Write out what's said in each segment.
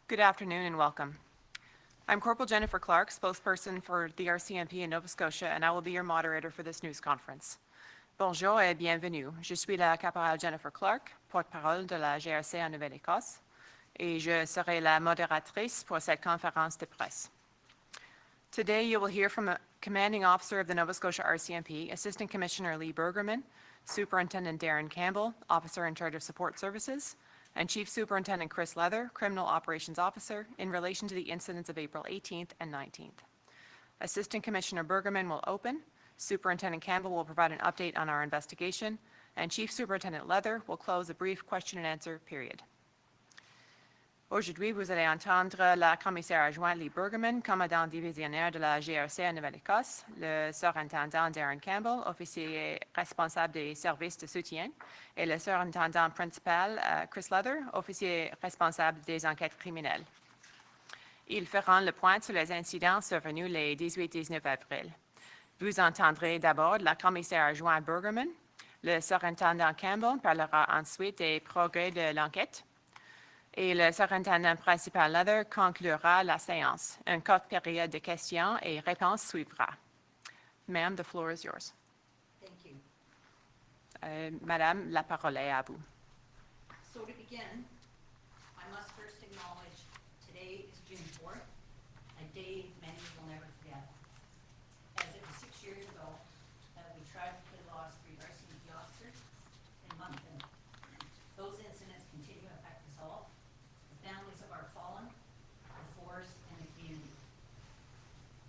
Good afternoon and welcome. I'm Corporal Jennifer Clark, spokesperson for the RCMP in Nova Scotia, and I will be your moderator for this news conference. Bonjour et bienvenue. Je suis la caporale Jennifer Clark, porte-parole de la GRC en Nouvelle-Écosse, et je serai la modératrice pour cette conférence de presse. Today you will hear from a commanding officer of the Nova Scotia RCMP, Assistant Commissioner Lee Bergerman, Superintendent Darren Campbell, Officer in charge of Support Services, and Chief Superintendent Chris Leather, Criminal Operations Officer, in relation to the incidents of April 18th and 19th. Assistant Commissioner Bergerman will open, Superintendent Campbell will provide an update on our investigation, and Chief Superintendent Leather will close a brief question and answer period. Aujourd'hui, vous allez entendre la commissaire adjointe Lee Bergerman, commandant divisionnaire de la GRC en Nouvelle-Écosse, le surintendant Darren Campbell, officier responsable des services de soutien, et le surintendant principal Chris Leather, officier responsable des enquêtes criminelles. Ils feront le point sur les incidents survenus les 18-19 avril. Vous entendrez d'abord la commissaire adjointe Bergerman. Le surintendant Campbell parlera ensuite des progrès de l'enquête. Et le surintendant principal Leather conclura la séance. Une courte période de questions et réponses suivra. Ma'am, the floor is yours. Thank you. Madame, la parole est à vous. So to begin, I must first acknowledge today is June 4th, a day many will never forget. As it was 6 years ago that we tragically lost 3 RCMP officers in Moncton. Those incidents continue to affect us all, the families of our fallen, the force, and the community.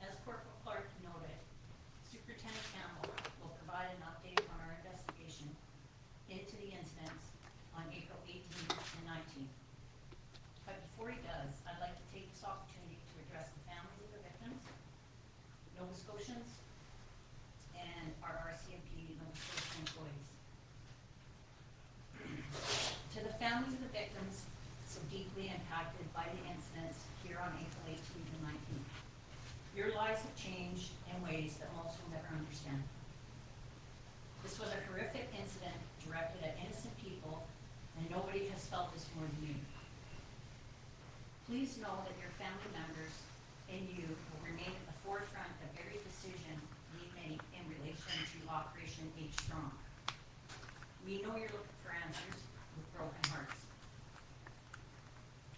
As Corporal Clark noted, Superintendent Campbell will provide an update on our investigation into the incidents on April 18th and 19th. But before he does, I'd like to take this opportunity to address the families of the victims, Nova Scotians, and our RCMP Nova Scotia employees. To the families of the victims so deeply impacted by the incidents here on April 18th and 19th, your lives have changed in ways that most will never understand. This was a horrific incident directed at innocent people, and nobody has felt this more than you. Please know that your family members and you will remain at the forefront of every decision we make in relation to Operation H Strong. We know you're looking for answers with broken hearts.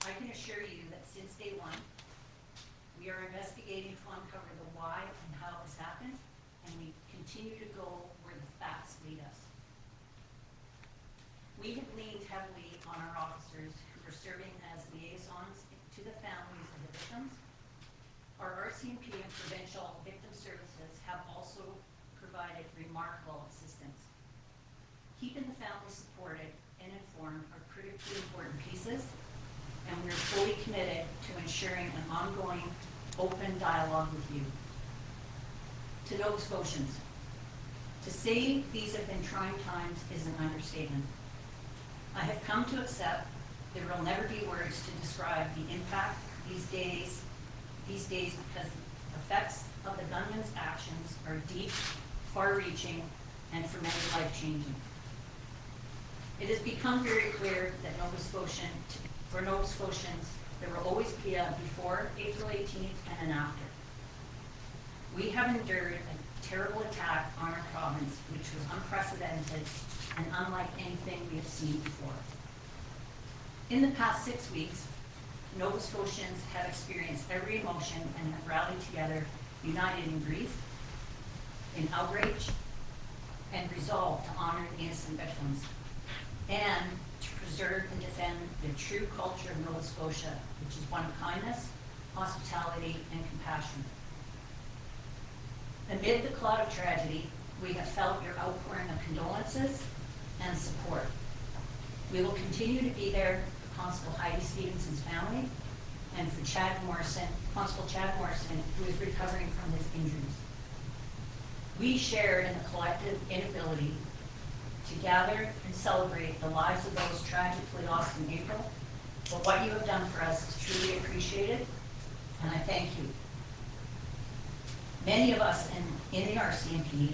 I can assure you that since day one, we are investigating to uncover the why and how this happened, and we continue to go where the facts lead us. We have leaned heavily on our officers who are serving as liaisons to the families of the victims. Our RCMP and provincial victim services have also provided remarkable assistance. Keeping the families supported and informed are critically important pieces, and we are fully committed to ensuring an ongoing, open dialogue with you. To Nova Scotians, to say these have been trying times is an understatement. I have come to accept there will never be words to describe the impact these days because the effects of the gunman's actions are deep, far-reaching, and for many life-changing. It has become very clear that for Nova Scotians, there will always be a before April 18th and an after. We have endured a terrible attack on our province, which was unprecedented and unlike anything we have seen before. In the past 6 weeks, Nova Scotians have experienced every emotion and have rallied together, united in grief, in outrage, and resolve to honor the innocent victims, and to preserve and defend the true culture of Nova Scotia, which is one of kindness, hospitality, and compassion. Amid the cloud of tragedy, we have felt your outpouring of condolences and support. We will continue to be there for Constable Heidi Stevenson's family and for Constable Chad Morrison, who is recovering from his injuries. We share in the collective inability to gather and celebrate the lives of those tragically lost in April, but what you have done for us is truly appreciated, and I thank you. Many of us in the RCMP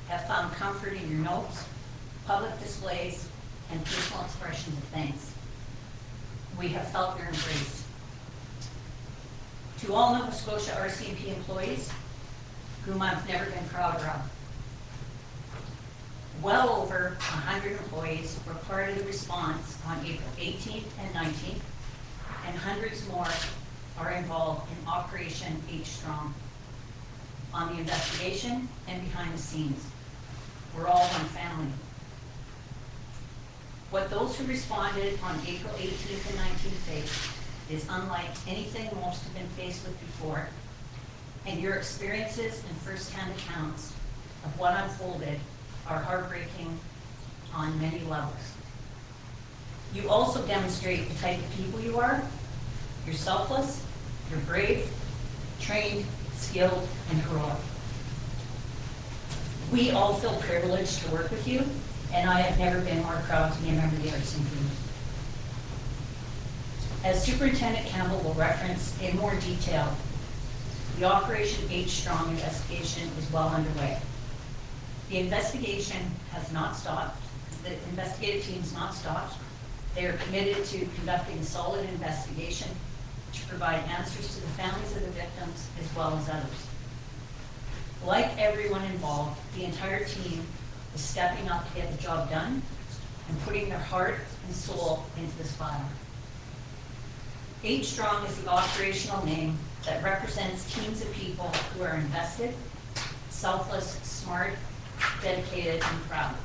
have found comfort in your notes, public displays, and personal expressions of thanks. We have felt your embrace. To all Nova Scotia RCMP employees, whom I've never been prouder of. Well over 100 employees were part of the response on April 18th and 19th, and hundreds more are involved in Operation H Strong on the investigation and behind the scenes. We're all one family. What those who responded on April 18th and 19th faced is unlike anything most have been faced with before, and your experiences and first-hand accounts of what unfolded are heartbreaking on many levels. You also demonstrate the type of people you are. You're selfless, you're brave, trained, skilled, and heroic. We all feel privileged to work with you, and I have never been more proud to be a member of the RCMP. As Superintendent Campbell will reference in more detail, the Operation H Strong investigation is well underway. The investigation has not stopped. The investigative team has not stopped. They are committed to conducting a solid investigation to provide answers to the families of the victims as well as others. Like everyone involved, the entire team is stepping up to get the job done and putting their heart and soul into this file. H Strong is the operational name that represents teams of people who are invested, selfless, smart, dedicated, and proud.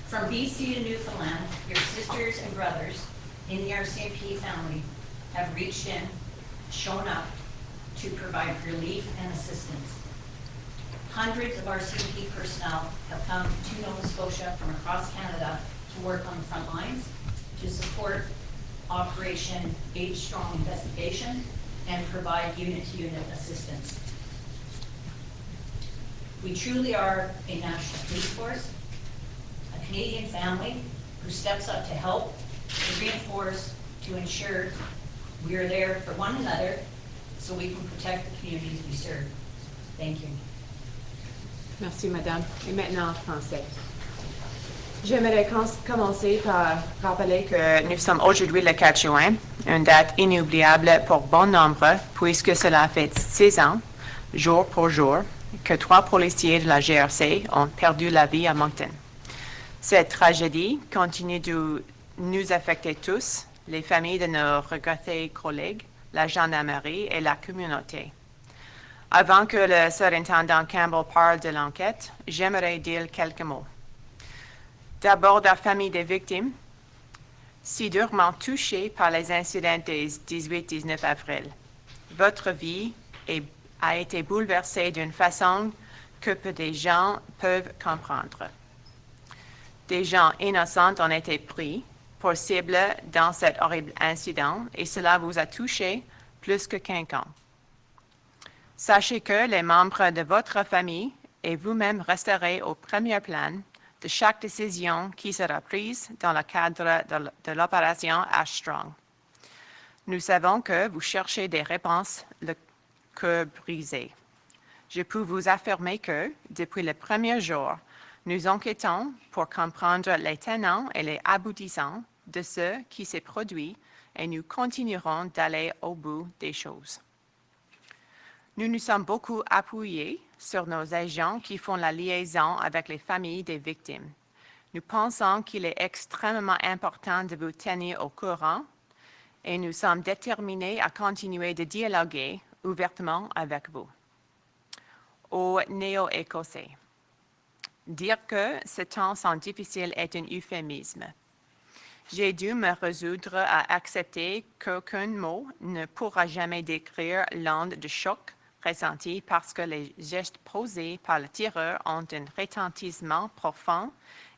From BC to Newfoundland, your sisters and brothers in the RCMP family have reached in, shown up to provide relief and assistance. Hundreds of RCMP personnel have come to Nova Scotia from across Canada to work on the front lines to support Operation H Strong investigation and provide unit-to-unit assistance. We truly are a national police force, a Canadian family who steps up to help, to reinforce, to ensure we are there for one another so we can protect the communities we serve. Thank you. Merci, Madame. Et maintenant en français. J'aimerais commencer par rappeler que nous sommes aujourd'hui le 4 juin, une date inoubliable pour bon nombre, puisque cela fait 6 ans, jour pour jour, que 3 policiers de la GRC ont perdu la vie à Moncton. Cette tragédie continue de nous affecter tous, les familles de nos regrettés collègues, la gendarmerie et la communauté. Avant que le surintendant Campbell parle de l'enquête, j'aimerais dire quelques mots. D'abord, la famille des victimes, si durement touchée par les incidents des 18-19 avril. Votre vie a été bouleversée d'une façon que peu de gens peuvent comprendre. Des gens innocents ont été pris pour cible dans cet horrible incident et cela vous a touché plus que quiconque. Sachez que les membres de votre famille et vous-même resterez au premier plan de chaque décision qui sera prise dans le cadre de l'opération H Strong. Nous savons que vous cherchez des réponses le cœur brisé. Je peux vous affirmer que, depuis le premier jour, nous enquêtons pour comprendre les tenants et les aboutissants de ce qui s'est produit et nous continuerons d'aller au bout des choses. Nous nous sommes beaucoup appuyés sur nos agents qui font la liaison avec les familles des victimes. Nous pensons qu'il est extrêmement important de vous tenir au courant et nous sommes déterminés à continuer de dialoguer ouvertement avec vous. Aux néo-écossais. Dire que ces temps sont difficiles est un euphémisme. J'ai dû me résoudre à accepter qu'aucun mot ne pourra jamais décrire l'onde de choc ressenti parce que les gestes posés par le tireur ont un retentissement profond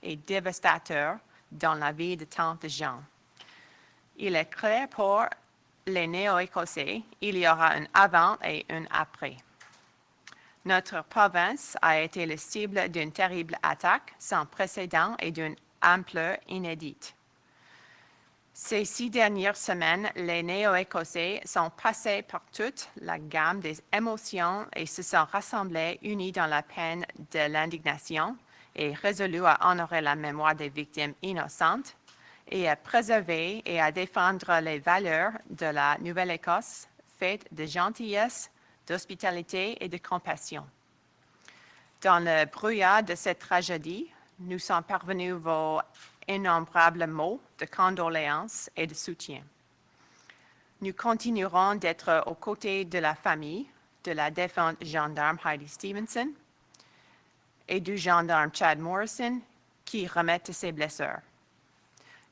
et dévastateur dans la vie de tant de gens. Il est clair pour les néo-écossais, il y aura un avant et un après. Notre province a été la cible d'une terrible attaque sans précédent et d'une ampleur inédite. Ces 6 dernières semaines, les néo-écossais sont passés par toute la gamme des émotions et se sont rassemblés unis dans la peine de l'indignation et résolus à honorer la mémoire des victimes innocentes et à préserver et à défendre les valeurs de la Nouvelle-Écosse faites de gentillesse, d'hospitalité et de compassion. Dans le brouillard de cette tragédie, nous sont parvenus vos innombrables mots de condoléances et de soutien. Nous continuerons d'être aux côtés de la famille de la défunte gendarme Heidi Stevenson et du gendarme Chad Morrison qui remettent ses blessures.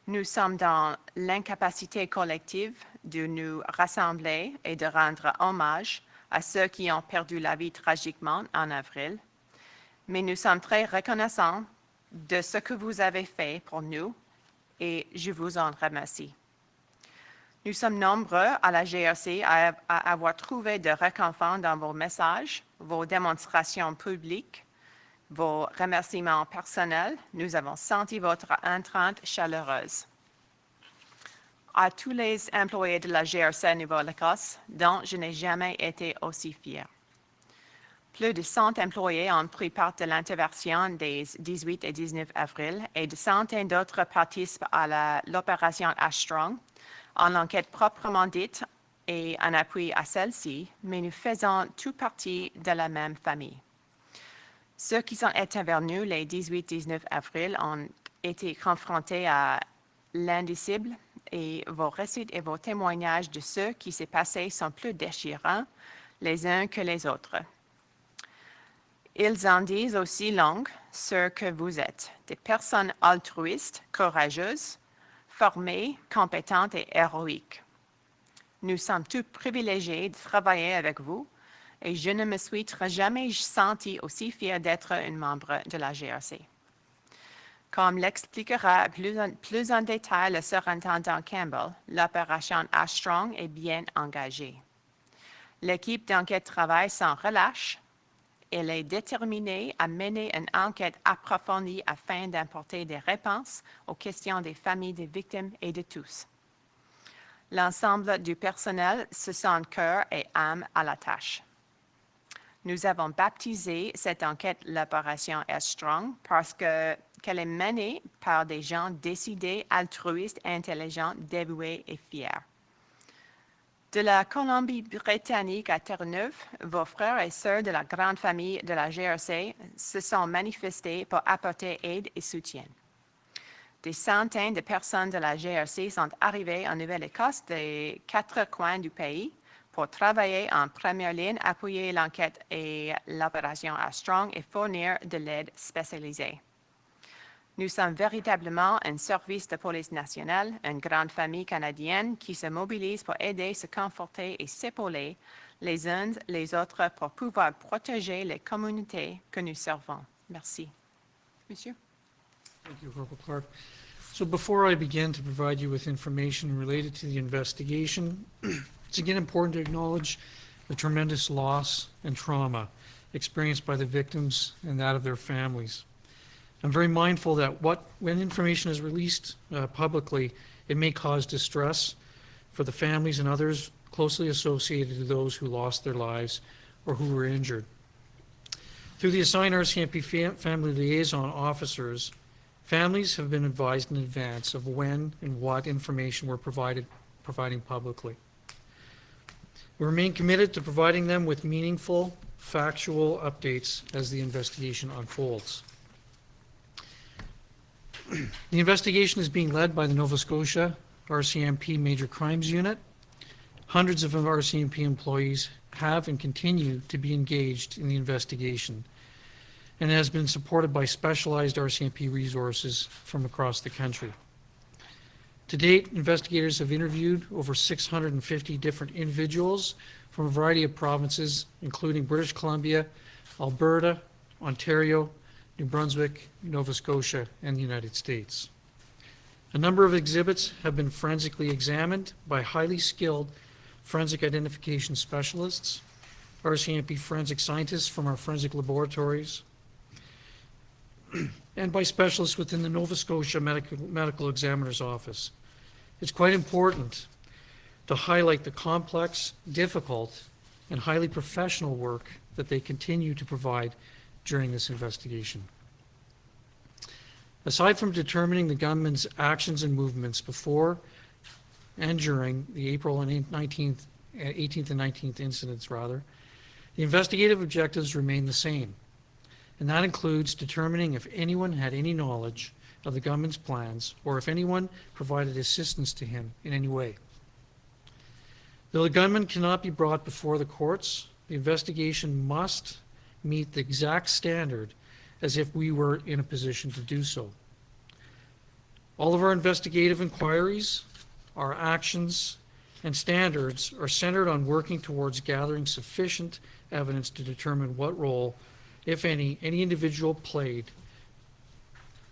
Nous sommes dans l'incapacité collective de nous rassembler et de rendre hommage à ceux qui ont perdu la vie tragiquement en avril, mais nous sommes très reconnaissants de ce que vous avez fait pour nous et je vous en remercie. Nous sommes nombreux à la GRC à avoir trouvé de réconfort dans vos messages, vos démonstrations publiques, vos remerciements personnels. Nous avons senti votre entrainte chaleureuse. À tous les employés de la GRC Nouvelle-Écosse, dont je n'ai jamais été aussi fière. Plus de 100 employés ont pris part de l'intervention des 18 et 19 avril et de centaines d'autres participent à l'opération Ashstrong, en enquête proprement dite et en appui à celle-ci, mais nous faisons tout partie de la même famille. Ceux qui sont intervenus les 18-19 avril ont été confrontés à l'indicible et vos récits et vos témoignages de ce qui s'est passé sont plus déchirants les uns que les autres. Ils en disent aussi long ce que vous êtes, des personnes altruistes, courageuses, formées, compétentes et héroïques. Nous sommes tous privilégiés de travailler avec vous et je ne me suis jamais sentie aussi fière d'être un membre de la GRC. Comme l'expliquera plus en détail le surintendant Campbell, l'opération Ashstrong est bien engagée. L'équipe d'enquête travaille sans relâche. Elle est déterminée à mener une enquête approfondie afin d'apporter des réponses aux questions des familles des victimes et de tous. L'ensemble du personnel se sent cœur et âme à la tâche. Nous avons baptisé cette enquête l'opération Ashstrong parce qu'elle est menée par des gens décidés, altruistes, intelligents, dévoués et fiers. De la Colombie-Britannique à Terre-Neuve, vos frères et sœurs de la grande famille de la GRC se sont manifestés pour apporter aide et soutien. Des centaines de personnes de la GRC sont arrivées en Nouvelle-Écosse des 4 coins du pays pour travailler en première ligne, appuyer l'enquête et l'opération Ashstrong et fournir de l'aide spécialisée. Nous sommes véritablement un service de police nationale, une grande famille canadienne qui se mobilise pour aider, se conforter et s'épauler les uns les autres pour pouvoir protéger les communautés que nous servons. Merci. Monsieur. Thank you, Corporal Clark. So before I begin to provide you with information related to the investigation, it's again important to acknowledge the tremendous loss and trauma experienced by the victims and that of their families. I'm very mindful that when information is released publicly, it may cause distress for the families and others closely associated to those who lost their lives or who were injured. Through the assigned RCMP family liaison officers, families have been advised in advance of when and what information we're providing publicly. We remain committed to providing them with meaningful, factual updates as the investigation unfolds. The investigation is being led by the Nova Scotia RCMP Major Crimes Unit. Hundreds of RCMP employees have and continue to be engaged in the investigation, and has been supported by specialized RCMP resources from across the country. To date, investigators have interviewed over 650 different individuals from a variety of provinces, including British Columbia, Alberta, Ontario, New Brunswick, Nova Scotia, and the United States. A number of exhibits have been forensically examined by highly skilled forensic identification specialists, RCMP forensic scientists from our forensic laboratories, and by specialists within the Nova Scotia Medical Examiner's Office. It's quite important to highlight the complex, difficult, and highly professional work that they continue to provide during this investigation. Aside from determining the gunman's actions and movements before and during the April and 18th and 19th incidents, the investigative objectives remain the same, and that includes determining if anyone had any knowledge of the gunman's plans or if anyone provided assistance to him in any way. Though the gunman cannot be brought before the courts, the investigation must meet the exact standard as if we were in a position to do so. All of our investigative inquiries, our actions, and standards are centered on working towards gathering sufficient evidence to determine what role, if any individual played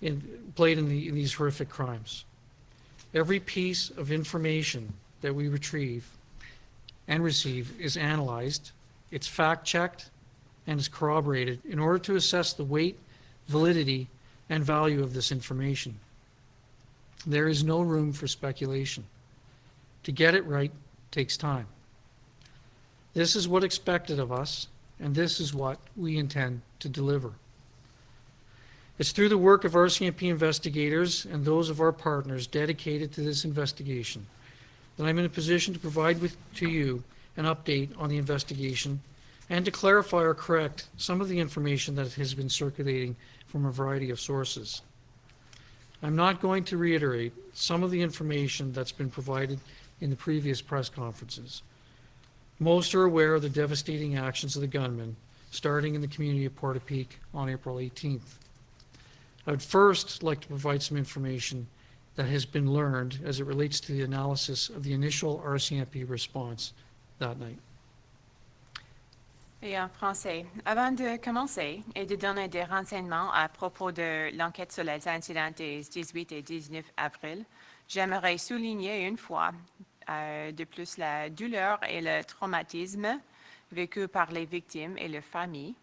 in these horrific crimes. Every piece of information that we retrieve and receive is analyzed, it's fact-checked, and is corroborated in order to assess the weight, validity, and value of this information. There is no room for speculation. To get it right takes time. This is what's expected of us, and this is what we intend to deliver. It's through the work of RCMP investigators and those of our partners dedicated to this investigation that I'm in a position to provide to you an update on the investigation and to clarify or correct some of the information that has been circulating from a variety of sources. I'm not going to reiterate some of the information that's been provided in the previous press conferences. Most are aware of the devastating actions of the gunman starting in the community of Portapique on April 18th. I would first like to provide some information that has been learned as it relates to the analysis of the initial RCMP response that night. Et en français, avant de commencer et de donner des renseignements à propos de l'enquête sur les incidents des 18 et 19 avril, j'aimerais souligner une fois de plus la douleur et le traumatisme vécus par les victimes et leurs familles.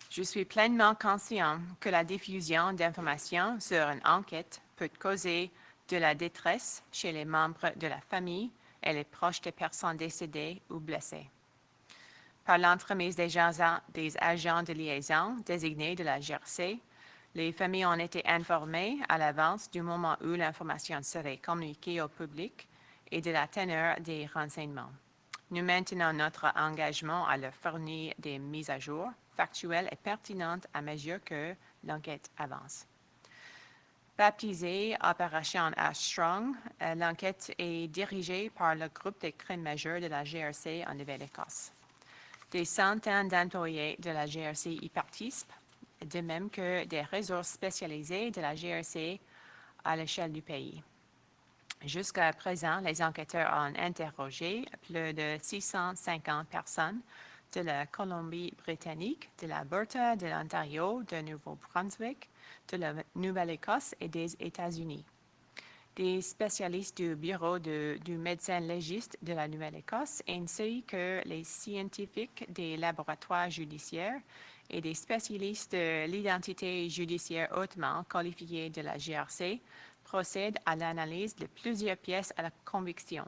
Je suis pleinement conscient que la diffusion d'informations sur une enquête peut causer de la détresse chez les membres de la famille et les proches des personnes décédées ou blessées. Par l'entremise des agents de liaison désignés de la GRC, les familles ont été informées à l'avance du moment où l'information serait communiquée au public et de la teneur des renseignements. Nous maintenons notre engagement à leur fournir des mises à jour factuelles et pertinentes à mesure que l'enquête avance. Baptisée Opération Strong, l'enquête est dirigée par le groupe des crimes majeurs de la GRC en Nouvelle-Écosse. Des centaines d'employés de la GRC y participent, de même que des réseaux spécialisés de la GRC à l'échelle du pays. Jusqu'à présent, les enquêteurs ont interrogé plus de 650 personnes de la Colombie-Britannique, de l'Alberta, de l'Ontario, de Nouveau-Brunswick, de la Nouvelle-Écosse et des États-Unis. Des spécialistes du bureau du médecin légiste de la Nouvelle-Écosse, ainsi que les scientifiques des laboratoires judiciaires et des spécialistes de l'identité judiciaire hautement qualifiés de la GRC, procèdent à l'analyse de plusieurs pièces à la conviction.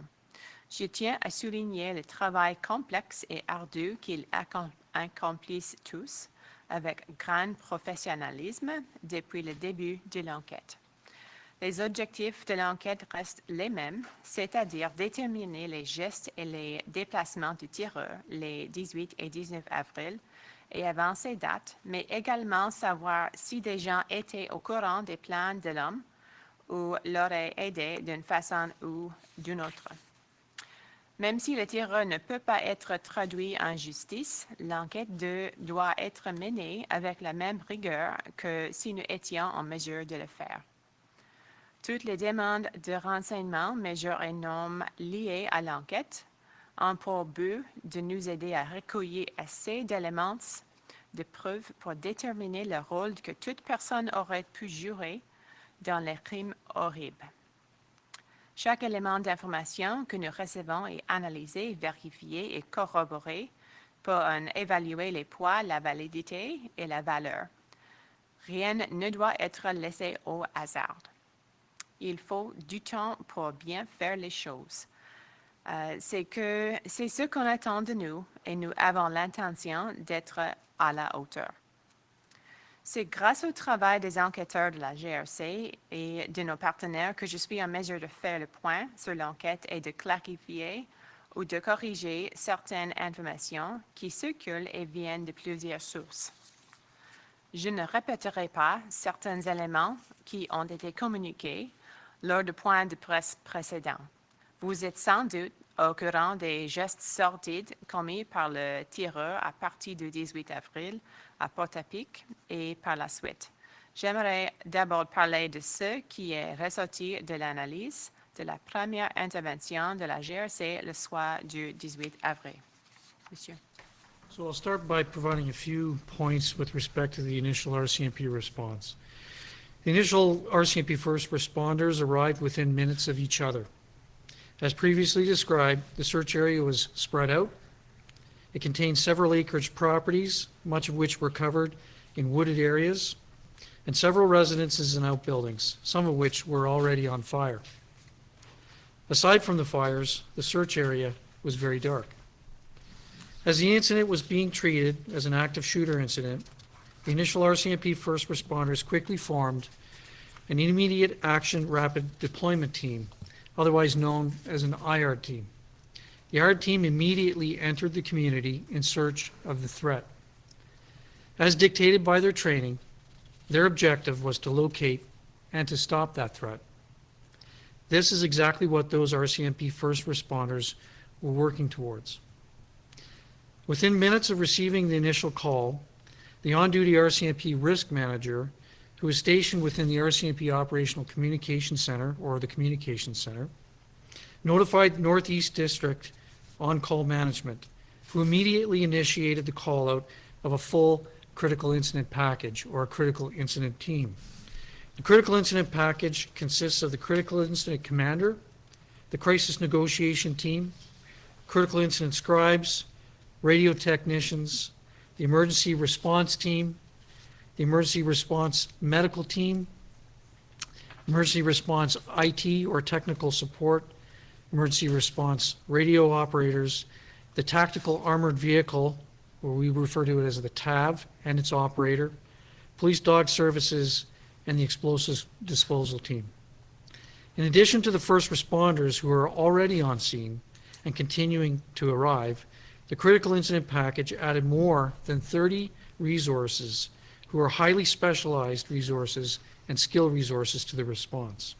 Je tiens à souligner le travail complexe et ardu qu'ils accomplissent tous avec grand professionnalisme depuis le début de l'enquête. Les objectifs de l'enquête restent les mêmes, c'est-à-dire déterminer les gestes et les déplacements du tireur les 18 et 19 avril et avant ces dates, mais également savoir si des gens étaient au courant des plans de l'homme ou l'auraient aidé d'une façon ou d'une autre. Même si le tireur ne peut pas être traduit en justice, l'enquête doit être menée avec la même rigueur que si nous étions en mesure de le faire. Toutes les demandes de renseignements, mesures et normes liées à l'enquête ont pour but de nous aider à recueillir assez d'éléments de preuve pour déterminer le rôle que toute personne aurait pu jouer dans les crimes horribles. Chaque élément d'information que nous recevons est analysé, vérifié et corroboré pour en évaluer les poids, la validité et la valeur. Rien ne doit être laissé au hasard. Il faut du temps pour bien faire les choses. C'est ce qu'on attend de nous et nous avons l'intention d'être à la hauteur. C'est grâce au travail des enquêteurs de la GRC et de nos partenaires que je suis en mesure de faire le point sur l'enquête et de clarifier ou de corriger certaines informations qui circulent et viennent de plusieurs sources. Je ne répéterai pas certains éléments qui ont été communiqués lors de points de presse précédents. Vous êtes sans doute au courant des gestes sordides commis par le tireur à partir du 18 avril à Portapique et par la suite. J'aimerais d'abord parler de ce qui est ressorti de l'analyse de la première intervention de la GRC le soir du 18 avril. Monsieur. So I'll start by providing a few points with respect to the initial RCMP response. The initial RCMP first responders arrived within minutes of each other. As previously described, the search area was spread out. It contained several acreage properties, much of which were covered in wooded areas, and several residences and outbuildings, some of which were already on fire. Aside from the fires, the search area was very dark. As the incident was being treated as an active shooter incident, the initial RCMP first responders quickly formed an immediate action rapid deployment team, otherwise known as an IARD team. The IARD team immediately entered the community in search of the threat. As dictated by their training, their objective was to locate and to stop that threat. This is exactly what those RCMP first responders were working towards. Within minutes of receiving the initial call, the on-duty RCMP risk manager, who was stationed within the RCMP Operational Communication Center, or the Communication Center, notified Northeast District on-call management, who immediately initiated the call-out of a full critical incident package, or a critical incident team. The critical incident package consists of the critical incident commander, the crisis negotiation team, critical incident scribes, radio technicians, the emergency response team, the emergency response medical team, emergency response IT or technical support, emergency response radio operators, the tactical armored vehicle, or we refer to it as the TAV, and its operator, police dog services, and the explosives disposal team. In addition to the first responders who are already on scene and continuing to arrive, the critical incident package added more than 30 resources who are highly specialized resources and skill resources to the response.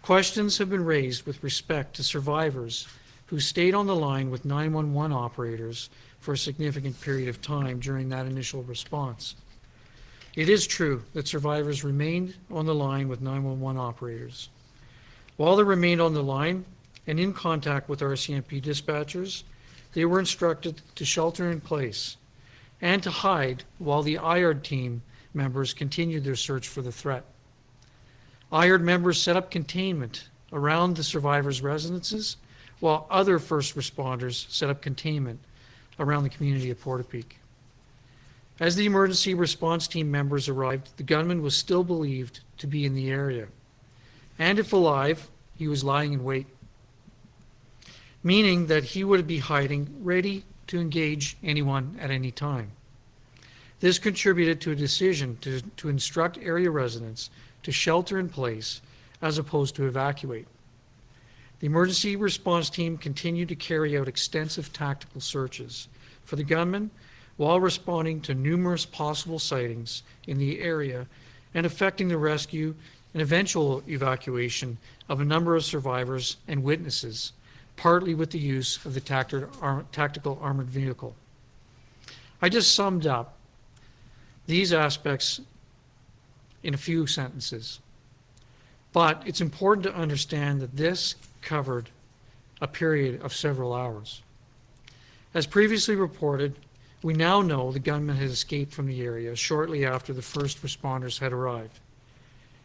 Questions have been raised with respect to survivors who stayed on the line with 911 operators for a significant period of time during that initial response. It is true that survivors remained on the line with 911 operators. While they remained on the line and in contact with RCMP dispatchers, they were instructed to shelter in place and to hide while the IARD team members continued their search for the threat. IARD members set up containment around the survivors' residences, while other first responders set up containment around the community of Portapique. As the emergency response team members arrived, the gunman was still believed to be in the area. And if alive, he was lying in wait, meaning that he would be hiding, ready to engage anyone at any time. This contributed to a decision to instruct area residents to shelter in place as opposed to evacuate. The emergency response team continued to carry out extensive tactical searches for the gunman while responding to numerous possible sightings in the area and effecting the rescue and eventual evacuation of a number of survivors and witnesses, partly with the use of the tactical armored vehicle. I just summed up these aspects in a few sentences, but it's important to understand that this covered a period of several hours. As previously reported, we now know the gunman had escaped from the area shortly after the first responders had arrived.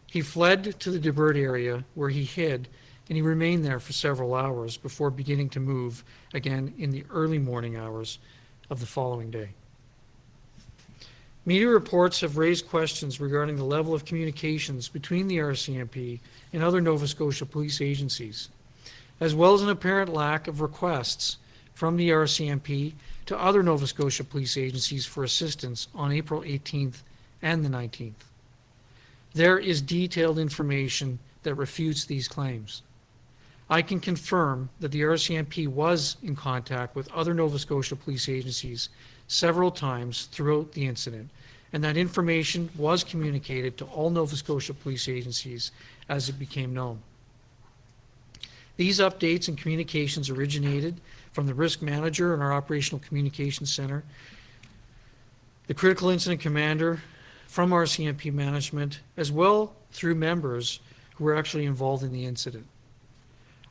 He fled to the divert area where he hid, and he remained there for several hours before beginning to move again in the early morning hours of the following day. Media reports have raised questions regarding the level of communications between the RCMP and other Nova Scotia police agencies, as well as an apparent lack of requests from the RCMP to other Nova Scotia police agencies for assistance on April 18th and the 19th. There is detailed information that refutes these claims. I can confirm that the RCMP was in contact with other Nova Scotia police agencies several times throughout the incident, and that information was communicated to all Nova Scotia police agencies as it became known. These updates and communications originated from the risk manager in our operational communications center, the critical incident commander, from RCMP management, as well through members who were actually involved in the incident.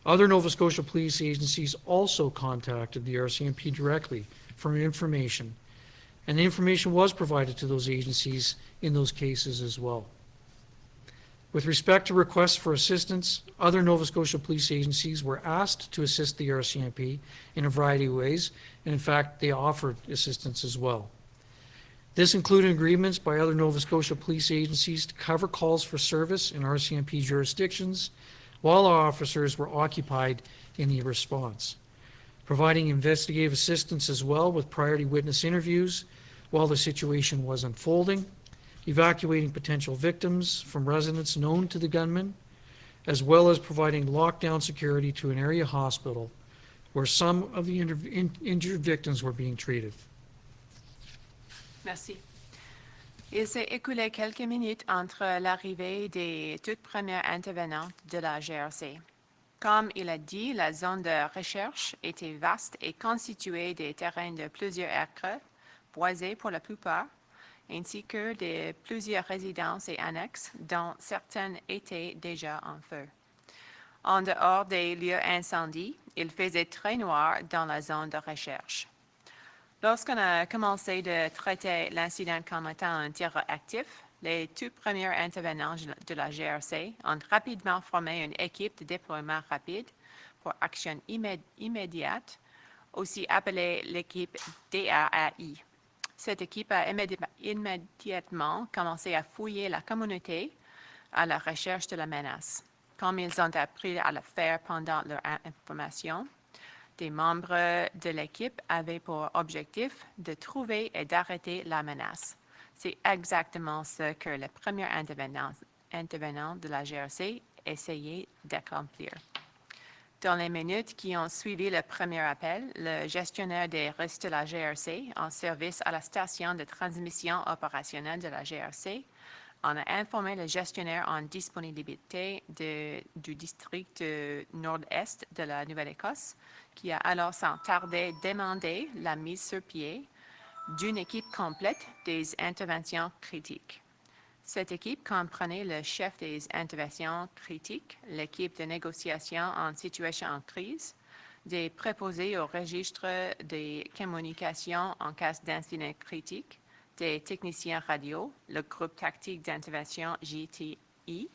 Other Nova Scotia police agencies also contacted the RCMP directly for information, and the information was provided to those agencies in those cases as well. With respect to requests for assistance, other Nova Scotia police agencies were asked to assist the RCMP in a variety of ways, and in fact, they offered assistance as well. This included agreements by other Nova Scotia police agencies to cover calls for service in RCMP jurisdictions, while our officers were occupied in the response, providing investigative assistance as well with priority witness interviews while the situation was unfolding, evacuating potential victims from residents known to the gunman, as well as providing lockdown security to an area hospital where some of the injured victims were being treated. Merci. Il s'est écoulé quelques minutes entre l'arrivée des toutes premières intervenantes de la GRC. Comme il a dit, la zone de recherche était vaste et constituée des terrains de plusieurs acres, boisés pour la plupart, ainsi que de plusieurs résidences et annexes, dont certaines étaient déjà en feu. En dehors des lieux incendies, il faisait très noir dans la zone de recherche. Lorsqu'on a commencé de traiter l'incident comme étant un tir actif, les tout premiers intervenants de la GRC ont rapidement formé une équipe de déploiement rapide pour action immédiate, aussi appelée l'équipe DRAI. Cette équipe a immédiatement commencé à fouiller la communauté à la recherche de la menace. Comme ils ont appris à le faire pendant leur information, des membres de l'équipe avaient pour objectif de trouver et d'arrêter la menace. C'est exactement ce que le premier intervenant de la GRC essayait d'accomplir. Dans les minutes qui ont suivi le premier appel, le gestionnaire des risques de la GRC en service à la station de transmission opérationnelle de la GRC en a informé le gestionnaire en disponibilité du district nord-est de la Nouvelle-Écosse, qui a alors sans tarder demandé la mise sur pied d'une équipe complète des interventions critiques. Cette équipe comprenait le chef des interventions critiques, l'équipe de négociation en situation en crise, des préposés au registre des communications en cas d'incident critique, des techniciens radio, le groupe tactique d'intervention JTI,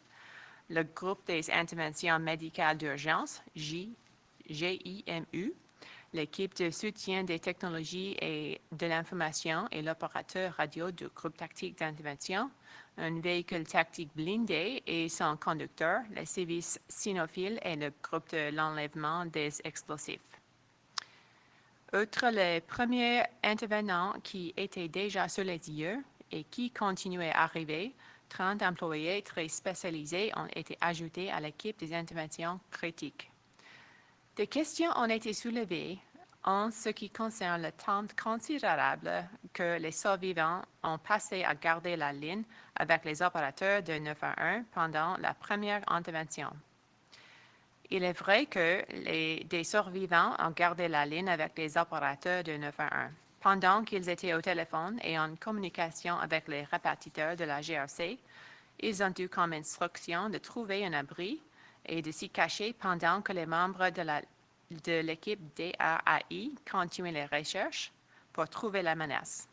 le groupe des interventions médicales d'urgence GIMU, l'équipe de soutien des technologies et de l'information et l'opérateur radio du groupe tactique d'intervention, un véhicule tactique blindé et son conducteur, les services cynophiles et le groupe de l'enlèvement des explosifs. Outre les premiers intervenants qui étaient déjà sur les lieux et qui continuaient à arriver, 30 employés très spécialisés ont été ajoutés à l'équipe des interventions critiques. Des questions ont été soulevées en ce qui concerne le temps considérable que les survivants ont passé à garder la ligne avec les opérateurs de 911 pendant la première intervention. Il est vrai que des survivants ont gardé la ligne avec les opérateurs de 911. Pendant qu'ils étaient au téléphone et en communication avec les répartiteurs de la GRC, ils ont eu comme instruction de trouver un abri et de s'y cacher pendant que les membres de l'équipe DRAI continuaient les recherches pour trouver la menace.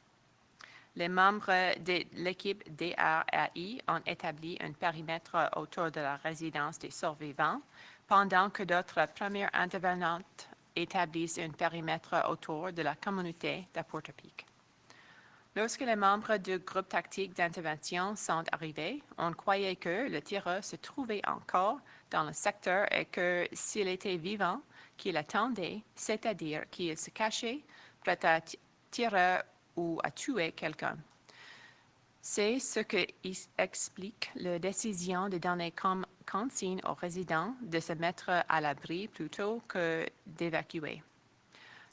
Les membres de l'équipe DRAI ont établi un périmètre autour de la résidence des survivants, pendant que d'autres premières intervenantes établissent un périmètre autour de la communauté de Portapique. Lorsque les membres du groupe tactique d'intervention sont arrivés, on croyait que le tireur se trouvait encore dans le secteur et que s'il était vivant, qu'il attendait, c'est-à-dire qu'il se cachait prêt à tirer ou à tuer quelqu'un. C'est ce qui explique la décision de donner comme consigne aux résidents de se mettre à l'abri plutôt que d'évacuer.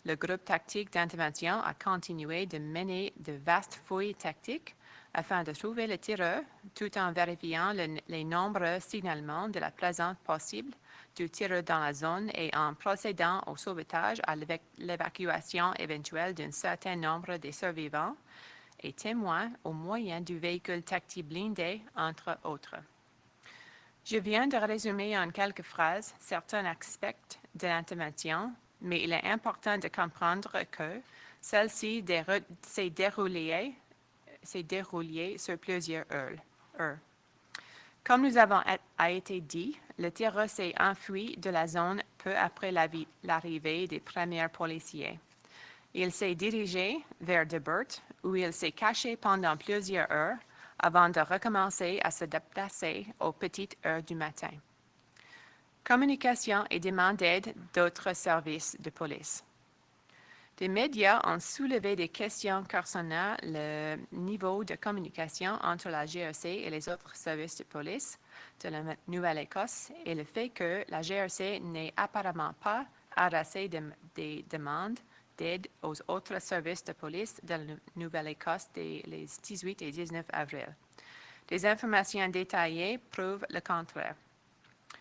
Le groupe tactique d'intervention a continué de mener de vastes fouilles tactiques afin de trouver le tireur, tout en vérifiant les nombreux signalements de la présence possible du tireur dans la zone et en procédant au sauvetage à l'évacuation éventuelle d'un certain nombre des survivants et témoins au moyen du véhicule tactique blindé, entre autres. Je viens de résumer en quelques phrases certains aspects de l'intervention, mais il est important de comprendre que celle-ci s'est déroulée sur plusieurs heures. Comme nous avons été dit, le tireur s'est enfui de la zone peu après l'arrivée des premiers policiers. Il s'est dirigé vers Debert, où il s'est caché pendant plusieurs heures avant de recommencer à se déplacer aux petites heures du matin. Communication et demande d'aide d'autres services de police. Des médias ont soulevé des questions concernant le niveau de communication entre la GRC et les autres services de police de la Nouvelle-Écosse et le fait que la GRC n'ait apparemment pas adressé des demandes d'aide aux autres services de police de la Nouvelle-Écosse les 18 et 19 avril. Des informations détaillées prouvent le contraire.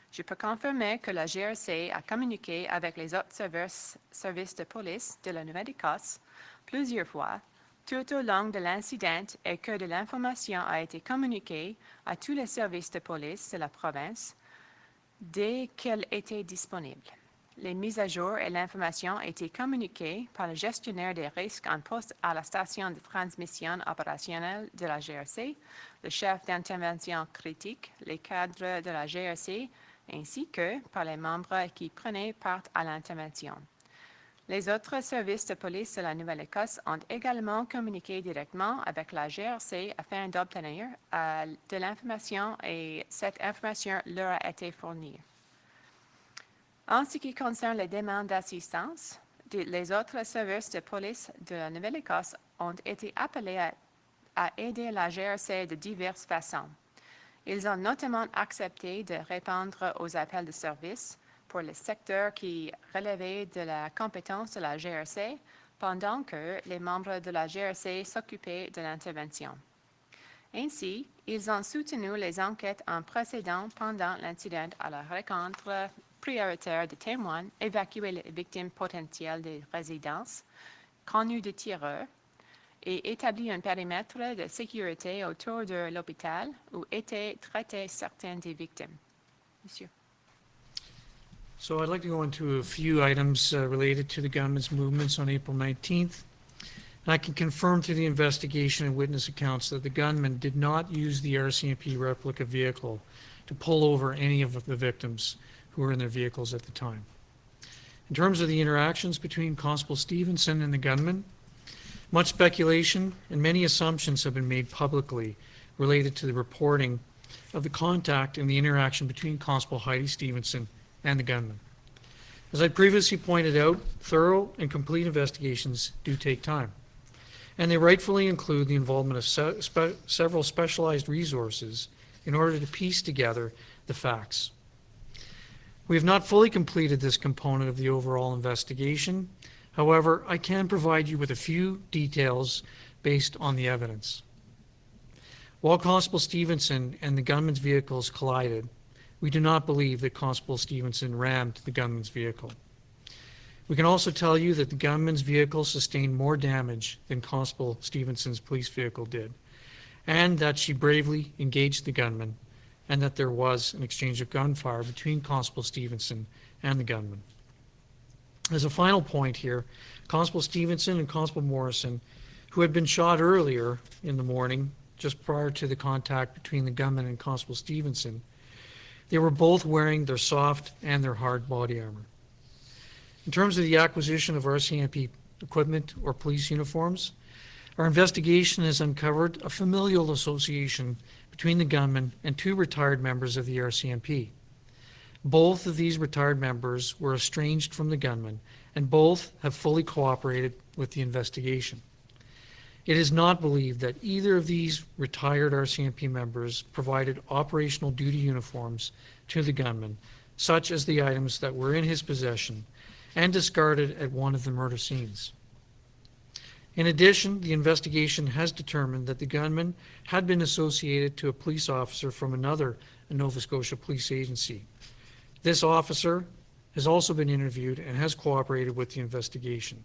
Je peux confirmer que la GRC a communiqué avec les autres services de police de la Nouvelle-Écosse plusieurs fois tout au long de l'incident et que de l'information a été communiquée à tous les services de police de la province dès qu'elle était disponible. Les mises à jour et l'information ont été communiquées par le gestionnaire des risques en poste à la station de transmission opérationnelle de la GRC, le chef d'intervention critique, les cadres de la GRC, ainsi que par les membres qui prenaient part à l'intervention. Les autres services de police de la Nouvelle-Écosse ont également communiqué directement avec la GRC afin d'obtenir de l'information et cette information leur a été fournie. En ce qui concerne les demandes d'assistance, les autres services de police de la Nouvelle-Écosse ont été appelés à aider la GRC de diverses façons. Ils ont notamment accepté de répondre aux appels de service pour les secteurs qui relevaient de la compétence de la GRC pendant que les membres de la GRC s'occupaient de l'intervention. Ainsi, ils ont soutenu les enquêtes en procédant pendant l'incident à la rencontre prioritaire de témoins, évacuer les victimes potentielles des résidences, connues de tireurs, et établi un périmètre de sécurité autour de l'hôpital où étaient traitées certaines des victimes. Monsieur. So I'd like to go into a few items related to the gunman's movements on April 19th. And I can confirm through the investigation and witness accounts that the gunman did not use the RCMP replica vehicle to pull over any of the victims who were in their vehicles at the time. In terms of the interactions between Constable Stevenson and the gunman, much speculation and many assumptions have been made publicly related to the reporting of the contact and the interaction between Constable Heidi Stevenson and the gunman. As I previously pointed out, thorough and complete investigations do take time, and they rightfully include the involvement of several specialized resources in order to piece together the facts. We have not fully completed this component of the overall investigation. However, I can provide you with a few details based on the evidence. While Constable Stevenson and the gunman's vehicles collided, we do not believe that Constable Stevenson rammed the gunman's vehicle. We can also tell you that the gunman's vehicle sustained more damage than Constable Stevenson's police vehicle did, and that she bravely engaged the gunman, and that there was an exchange of gunfire between Constable Stevenson and the gunman. As a final point here, Constable Stevenson and Constable Morrison, who had been shot earlier in the morning, just prior to the contact between the gunman and Constable Stevenson, they were both wearing their soft and their hard body armor. In terms of the acquisition of RCMP equipment or police uniforms, our investigation has uncovered a familial association between the gunman and two retired members of the RCMP. Both of these retired members were estranged from the gunman, and both have fully cooperated with the investigation. It is not believed that either of these retired RCMP members provided operational duty uniforms to the gunman, such as the items that were in his possession and discarded at one of the murder scenes. In addition, the investigation has determined that the gunman had been associated to a police officer from another Nova Scotia police agency. This officer has also been interviewed and has cooperated with the investigation.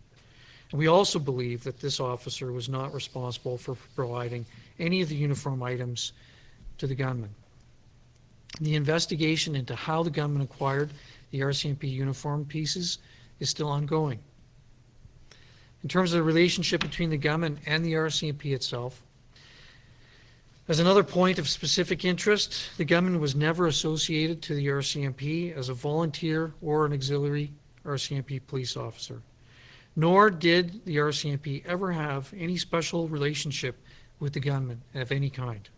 And we also believe that this officer was not responsible for providing any of the uniform items to the gunman. The investigation into how the gunman acquired the RCMP uniform pieces is still ongoing. In terms of the relationship between the gunman and the RCMP itself, as another point of specific interest, the gunman was never associated to the RCMP as a volunteer or an auxiliary RCMP police officer, nor did the RCMP ever have any special relationship with the gunman of any kind.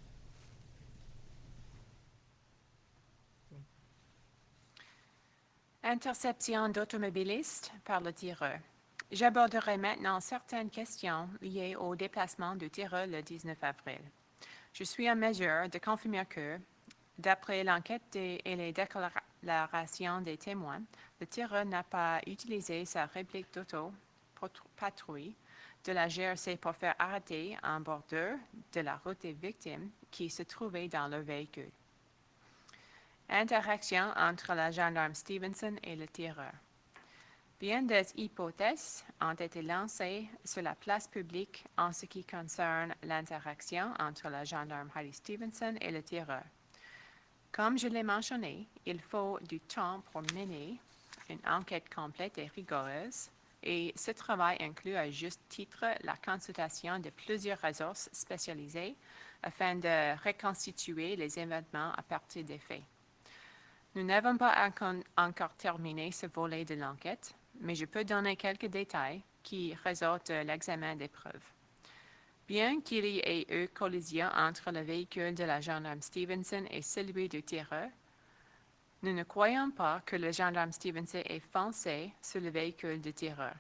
Interception d'automobilistes par le tireur. J'aborderai maintenant certaines questions liées au déplacement du tireur le 19 avril. Je suis en mesure de confirmer que, d'après l'enquête et les déclarations des témoins, le tireur n'a pas utilisé sa réplique d'auto-patrouille de la GRC pour faire arrêter un bordeur de la route des victimes qui se trouvait dans leur véhicule. Interaction entre la gendarme Stevenson et le tireur. Bien des hypothèses ont été lancées sur la place publique en ce qui concerne l'interaction entre la gendarme Heidi Stevenson et le tireur. Comme je l'ai mentionné, il faut du temps pour mener une enquête complète et rigoureuse, et ce travail inclut à juste titre la consultation de plusieurs ressources spécialisées afin de reconstituer les événements à partir des faits. Nous n'avons pas encore terminé ce volet de l'enquête, mais je peux donner quelques détails qui résultent de l'examen des preuves. Bien qu'il y ait eu collision entre le véhicule de la gendarme Stevenson et celui du tireur, nous ne croyons pas que le gendarme Stevenson ait foncé sur le véhicule du tireur.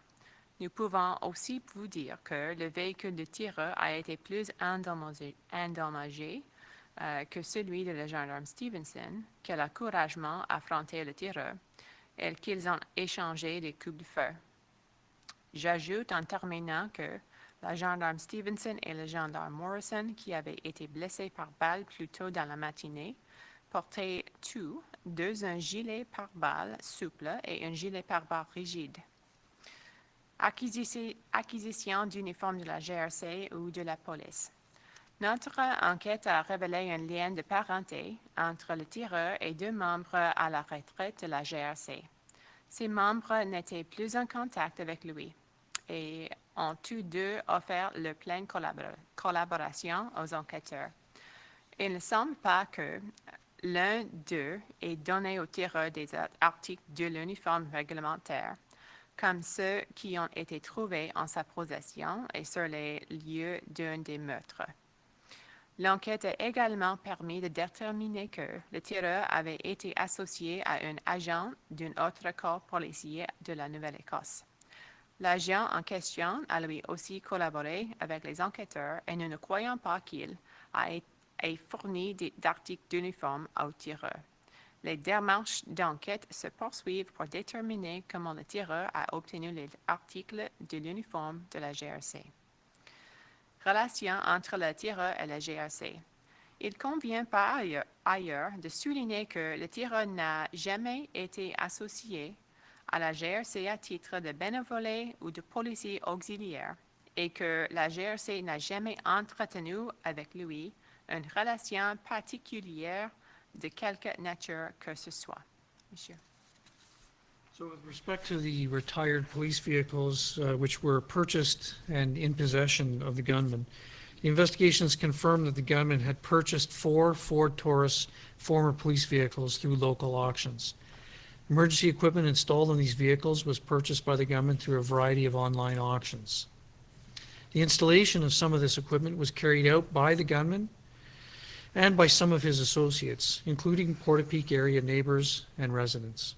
Nous pouvons aussi vous dire que le véhicule du tireur a été plus endommagé que celui de la gendarme Stevenson, qu'elle a courageusement affronté le tireur et qu'ils ont échangé des coups de feu. J'ajoute en terminant que la gendarme Stevenson et le gendarme Morrison, qui avaient été blessés par balle plus tôt dans la matinée, portaient tous deux un gilet pare-balles souple et un gilet pare-balles rigide. Acquisition d'uniformes de la GRC ou de la police. Notre enquête a révélé un lien de parenté entre le tireur et deux membres à la retraite de la GRC. Ces membres n'étaient plus en contact avec lui et ont tous deux offert leur pleine collaboration aux enquêteurs. Il ne semble pas que l'un d'eux ait donné au tireur des articles de l'uniforme réglementaire, comme ceux qui ont été trouvés en sa possession et sur les lieux d'un des meurtres. L'enquête a également permis de déterminer que le tireur avait été associé à un agent d'un autre corps policier de la Nouvelle-Écosse. L'agent en question a lui aussi collaboré avec les enquêteurs et nous ne croyons pas qu'il ait fourni d'articles d'uniforme au tireur. Les démarches d'enquête se poursuivent pour déterminer comment le tireur a obtenu les articles de l'uniforme de la GRC. Relation entre le tireur et la GRC. Il convient par ailleurs de souligner que le tireur n'a jamais été associé à la GRC à titre de bénévolat ou de policier auxiliaire et que la GRC n'a jamais entretenu avec lui une relation particulière de quelque nature que ce soit. Monsieur. So with respect to the retired police vehicles which were purchased and in possession of the gunman, the investigations confirmed that the gunman had purchased 4 Ford Taurus former police vehicles through local auctions. Emergency equipment installed in these vehicles was purchased by the gunman through a variety of online auctions. The installation of some of this equipment was carried out by the gunman and by some of his associates, including Portapeak area neighbors and residents.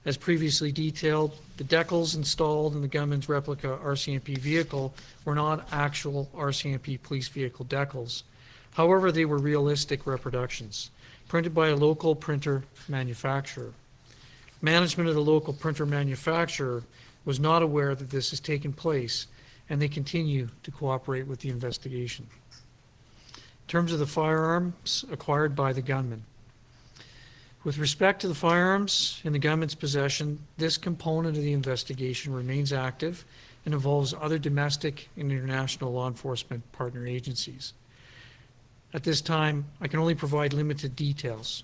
As previously detailed, the decals installed in the gunman's replica RCMP vehicle were not actual RCMP police vehicle decals. However, they were realistic reproductions, printed by a local printer manufacturer. Management of the local printer manufacturer was not aware that this has taken place, and they continue to cooperate with the investigation. In terms of the firearms acquired by the gunman, with respect to the firearms in the gunman's possession, this component of the investigation remains active and involves other domestic and international law enforcement partner agencies. At this time, I can only provide limited details.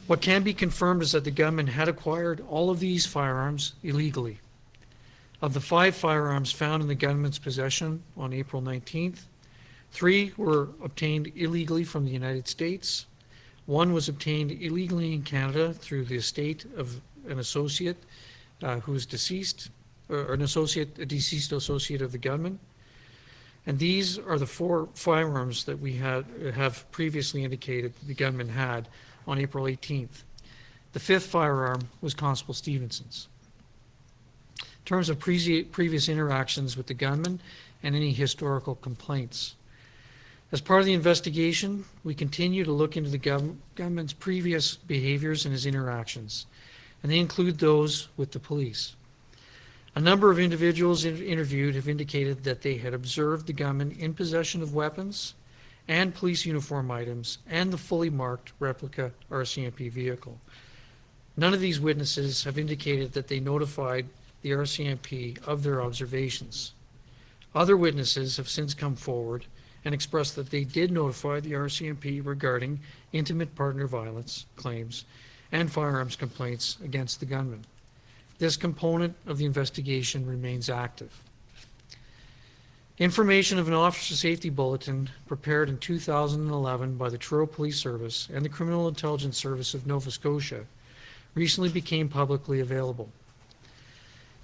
What can be confirmed is that the gunman had acquired all of these firearms illegally. Of the 5 firearms found in the gunman's possession on April 19th, 3 were obtained illegally from the United States. 1 was obtained illegally in Canada through the estate of an associate who is deceased, or a deceased associate of the gunman. And these are the 4 firearms that we have previously indicated the gunman had on April 18th. The 5th firearm was Constable Stevenson's. In terms of previous interactions with the gunman and any historical complaints, as part of the investigation, we continue to look into the gunman's previous behaviors and his interactions, and they include those with the police. A number of individuals interviewed have indicated that they had observed the gunman in possession of weapons and police uniform items and the fully marked replica RCMP vehicle. None of these witnesses have indicated that they notified the RCMP of their observations. Other witnesses have since come forward and expressed that they did notify the RCMP regarding intimate partner violence claims and firearms complaints against the gunman. This component of the investigation remains active. Information of an officer safety bulletin prepared in 2011 by the Truro Police Service and the Criminal Intelligence Service of Nova Scotia recently became publicly available.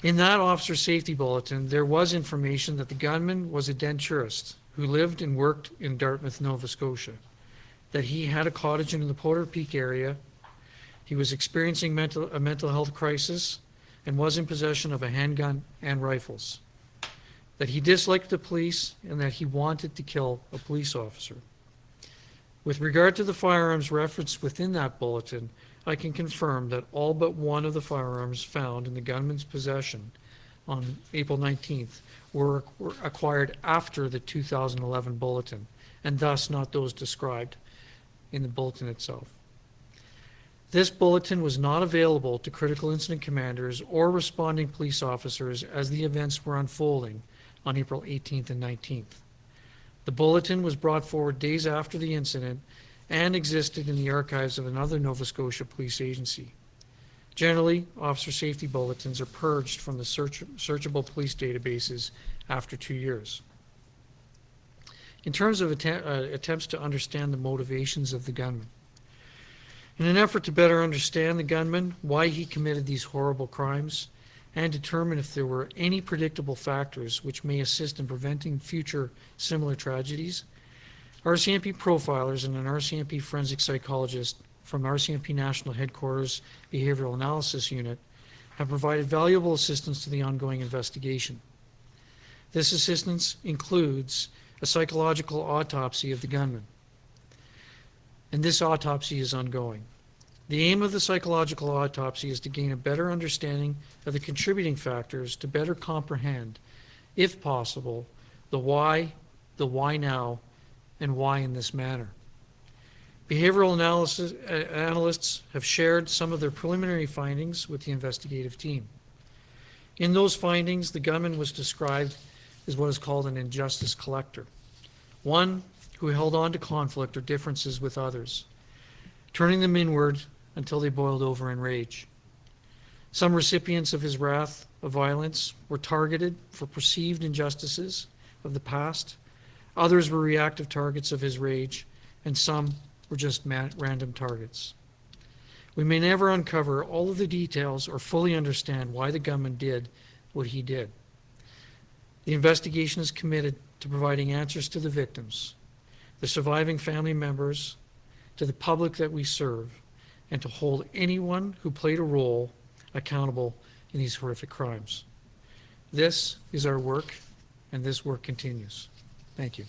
In that officer safety bulletin, there was information that the gunman was a denturist who lived and worked in Dartmouth, Nova Scotia, that he had a cottage in the Porter Peak area, he was experiencing a mental health crisis, and was in possession of a handgun and rifles, that he disliked the police, and that he wanted to kill a police officer. With regard to the firearms referenced within that bulletin, I can confirm that all but one of the firearms found in the gunman's possession on April 19th were acquired after the 2011 bulletin, and thus not those described in the bulletin itself. This bulletin was not available to critical incident commanders or responding police officers as the events were unfolding on April 18th and 19th. The bulletin was brought forward days after the incident and existed in the archives of another Nova Scotia police agency. Generally, officer safety bulletins are purged from the searchable police databases after 2 years. In terms of attempts to understand the motivations of the gunman, in an effort to better understand the gunman, why he committed these horrible crimes, and determine if there were any predictable factors which may assist in preventing future similar tragedies, RCMP profilers and an RCMP forensic psychologist from RCMP National Headquarters Behavioral Analysis Unit have provided valuable assistance to the ongoing investigation. This assistance includes a psychological autopsy of the gunman, and this autopsy is ongoing. The aim of the psychological autopsy is to gain a better understanding of the contributing factors to better comprehend, if possible, the why now, and why in this manner. Behavioral analysts have shared some of their preliminary findings with the investigative team. In those findings, the gunman was described as what is called an injustice collector, one who held on to conflict or differences with others, turning them inward until they boiled over in rage. Some recipients of his wrath of violence were targeted for perceived injustices of the past, others were reactive targets of his rage, and some were just random targets. We may never uncover all of the details or fully understand why the gunman did what he did. The investigation is committed to providing answers to the victims, the surviving family members, to the public that we serve, and to hold anyone who played a role accountable in these horrific crimes. This is our work, and this work continues. Thank you.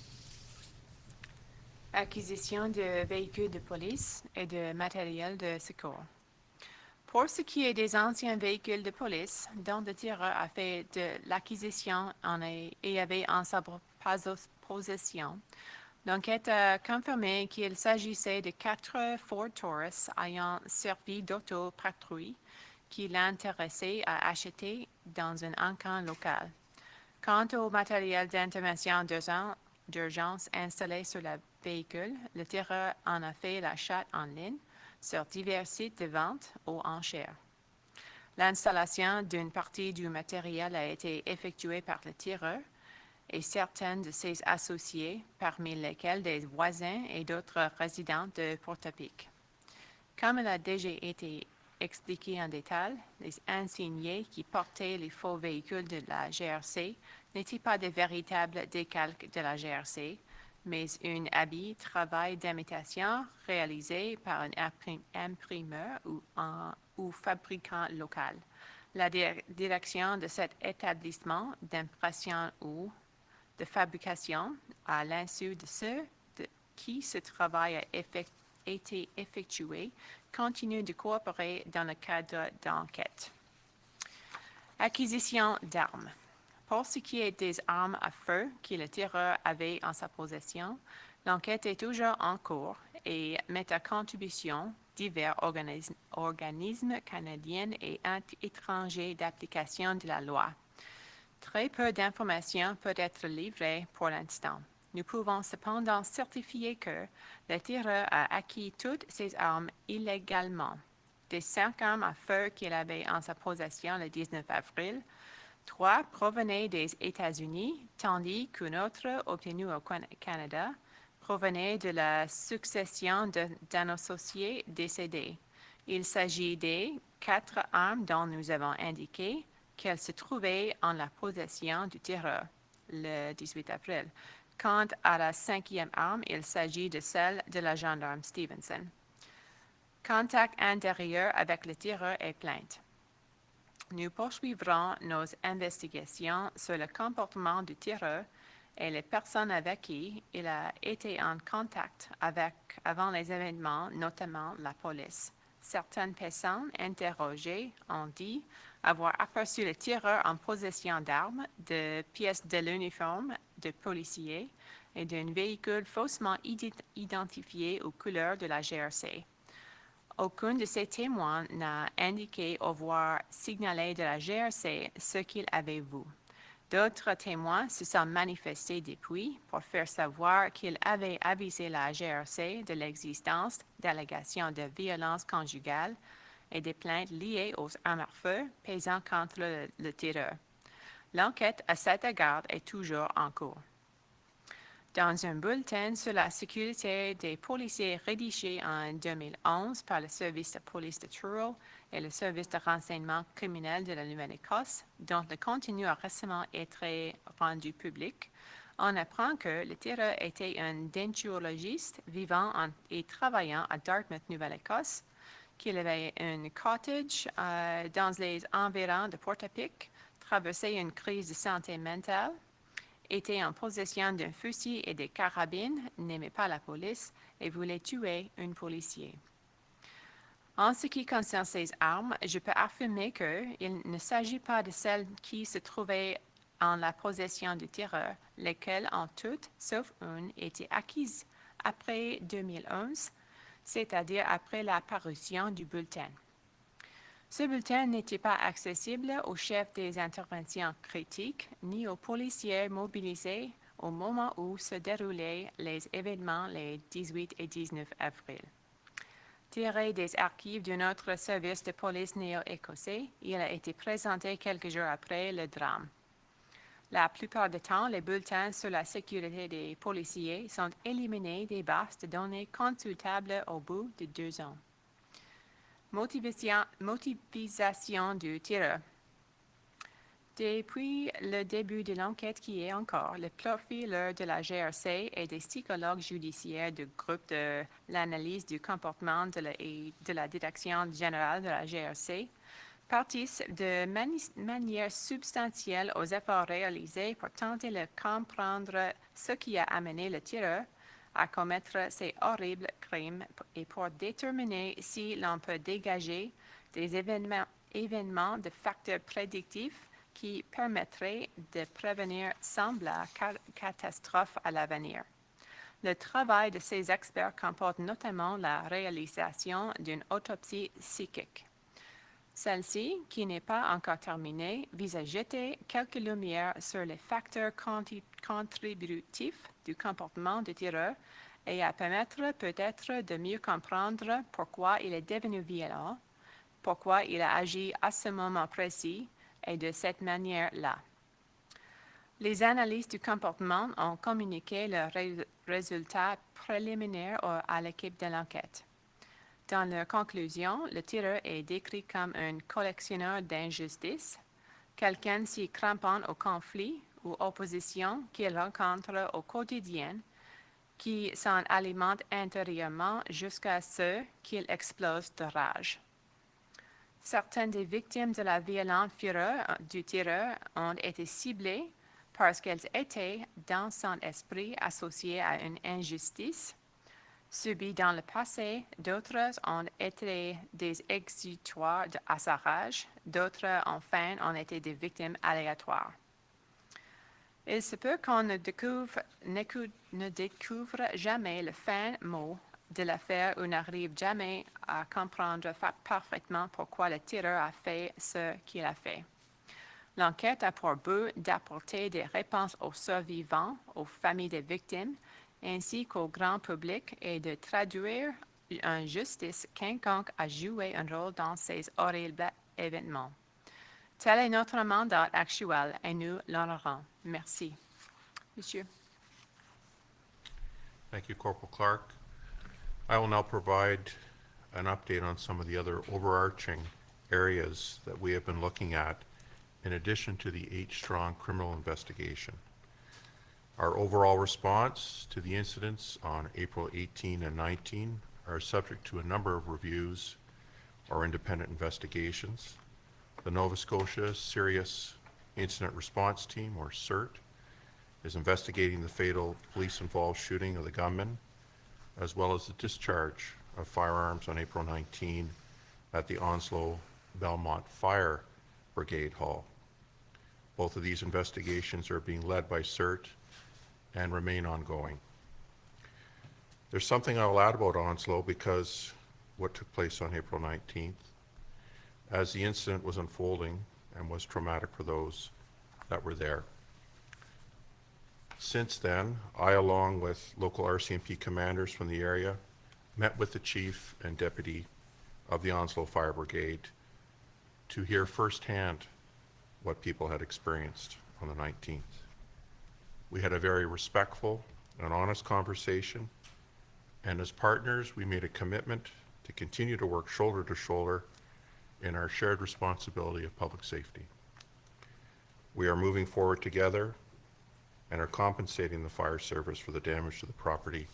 Acquisition de véhicules de police et de matériel de secours. Pour ce qui est des anciens véhicules de police dont le tireur a fait de l'acquisition et avait en sa possession, l'enquête a confirmé qu'il s'agissait de 4 Ford Taurus ayant servi d'autopatrouille qui l'intéressait à acheter dans un encamp local. Quant au matériel d'intervention d'urgence installé sur le véhicule, le tireur en a fait l'achat en ligne sur divers sites de vente aux enchères. L'installation d'une partie du matériel a été effectuée par le tireur et certains de ses associés, parmi lesquels des voisins et d'autres résidents de Portapique. Comme il a déjà été expliqué en détail, les insignes qui portaient les faux véhicules de la GRC n'étaient pas de véritables décalques de la GRC, mais un habit travail d'imitation réalisé par un imprimeur ou fabricant local. La direction de cet établissement d'impression ou de fabrication, à l'insu de ceux qui ce travail a été effectué, continue de coopérer dans le cadre d'enquête. Acquisition d'armes. Pour ce qui est des armes à feu que le tireur avait en sa possession, l'enquête est toujours en cours et met à contribution divers organismes canadiens et étrangers d'application de la loi. Très peu d'informations peuvent être livrées pour l'instant. Nous pouvons cependant certifier que le tireur a acquis toutes ces armes illégalement. Des 5 armes à feu qu'il avait en sa possession le 19 avril, 3 provenaient des États-Unis, tandis qu'une autre, obtenue au Canada, provenait de la succession d'un associé décédé. Il s'agit des 4 armes dont nous avons indiqué qu'elles se trouvaient en la possession du tireur le 18 avril. Quant à la 5e arme, il s'agit de celle de la gendarme Stevenson. Contact intérieur avec le tireur et plainte. Nous poursuivrons nos investigations sur le comportement du tireur et les personnes avec qui il a été en contact avant les événements, notamment la police. Certaines personnes interrogées ont dit avoir aperçu le tireur en possession d'armes, de pièces de l'uniforme de policier et d'un véhicule faussement identifié aux couleurs de la GRC. Aucun de ces témoins n'a indiqué avoir signalé de la GRC ce qu'il avait vu. D'autres témoins se sont manifestés depuis pour faire savoir qu'ils avaient avisé la GRC de l'existence d'allégations de violence conjugale et des plaintes liées aux armes à feu pesant contre le tireur. L'enquête à cet égard est toujours en cours. Dans un bulletin sur la sécurité des policiers rédigé en 2011 par le service de police de Truro et le service de renseignement criminel de la Nouvelle-Écosse, dont le contenu a récemment été rendu public, on apprend que le tireur était un denturologiste vivant et travaillant à Dartmouth, Nouvelle-Écosse, qu'il avait un cottage dans les environs de Portapique, traversait une crise de santé mentale, était en possession d'un fusil et des carabines, n'aimait pas la police et voulait tuer un policier. En ce qui concerne ces armes, je peux affirmer qu'il ne s'agit pas de celles qui se trouvaient en la possession du tireur, lesquelles ont toutes, sauf une, été acquises après 2011, c'est-à-dire après la parution du bulletin. Ce bulletin n'était pas accessible aux chefs des interventions critiques ni aux policiers mobilisés au moment où se déroulaient les événements les 18 et 19 avril. Tiré des archives d'un autre service de police néo-écossais, il a été présenté quelques jours après le drame. La plupart du temps, les bulletins sur la sécurité des policiers sont éliminés des bases de données consultables au bout de 2 ans. Motivation du tireur. Depuis le début de l'enquête qui est encore, le profil de la GRC et des psychologues judiciaires du groupe de l'analyse du comportement et de la direction générale de la GRC participent de manière substantielle aux efforts réalisés pour tenter de comprendre ce qui a amené le tireur à commettre ces horribles crimes et pour déterminer si l'on peut dégager des événements de facteurs prédictifs qui permettraient de prévenir semblables catastrophes à l'avenir. Le travail de ces experts comporte notamment la réalisation d'une autopsie psychique. Celle-ci, qui n'est pas encore terminée, vise à jeter quelques lumières sur les facteurs contributifs du comportement du tireur et à permettre peut-être de mieux comprendre pourquoi il est devenu violent, pourquoi il a agi à ce moment précis et de cette manière-là. Les analyses du comportement ont communiqué leurs résultats préliminaires à l'équipe de l'enquête. Dans leur conclusion, le tireur est décrit comme un collectionneur d'injustices, quelqu'un s'y crampant au conflit ou opposition qu'il rencontre au quotidien, qui s'en alimente intérieurement jusqu'à ce qu'il explose de rage. Certaines des victimes de la violente fureur du tireur ont été ciblées parce qu'elles étaient, dans son esprit, associées à une injustice subie dans le passé. D'autres ont été des exutoires à sa rage. D'autres, enfin, ont été des victimes aléatoires. Il se peut qu'on ne découvre jamais le fin mot de l'affaire ou n'arrive jamais à comprendre parfaitement pourquoi le tireur a fait ce qu'il a fait. L'enquête a pour but d'apporter des réponses aux survivants, aux familles des victimes, ainsi qu'au grand public et de traduire une justice quelconque a joué un rôle dans ces horribles événements. Tel est notre mandat actuel et nous l'honorons. Merci. Monsieur. Thank you, Corporal Clark. I will now provide an update on some of the other overarching areas that we have been looking at in addition to the H-strong criminal investigation. Our overall response to the incidents on April 18 and 19 are subject to a number of reviews or independent investigations. The Nova Scotia Serious Incident Response Team, or CERT, is investigating the fatal police-involved shooting of the gunman, as well as the discharge of firearms on April 19 at the Onslow Belmont Fire Brigade Hall. Both of these investigations are being led by CERT and remain ongoing. There's something I will add about Onslow because what took place on April 19th, as the incident was unfolding and was traumatic for those that were there. Since then, I, along with local RCMP commanders from the area, met with the chief and deputy of the Onslow Fire Brigade to hear firsthand what people had experienced on the 19th. We had a very respectful and honest conversation, and as partners, we made a commitment to continue to work shoulder to shoulder in our shared responsibility of public safety. We are moving forward together and are compensating the fire service for the damage to the property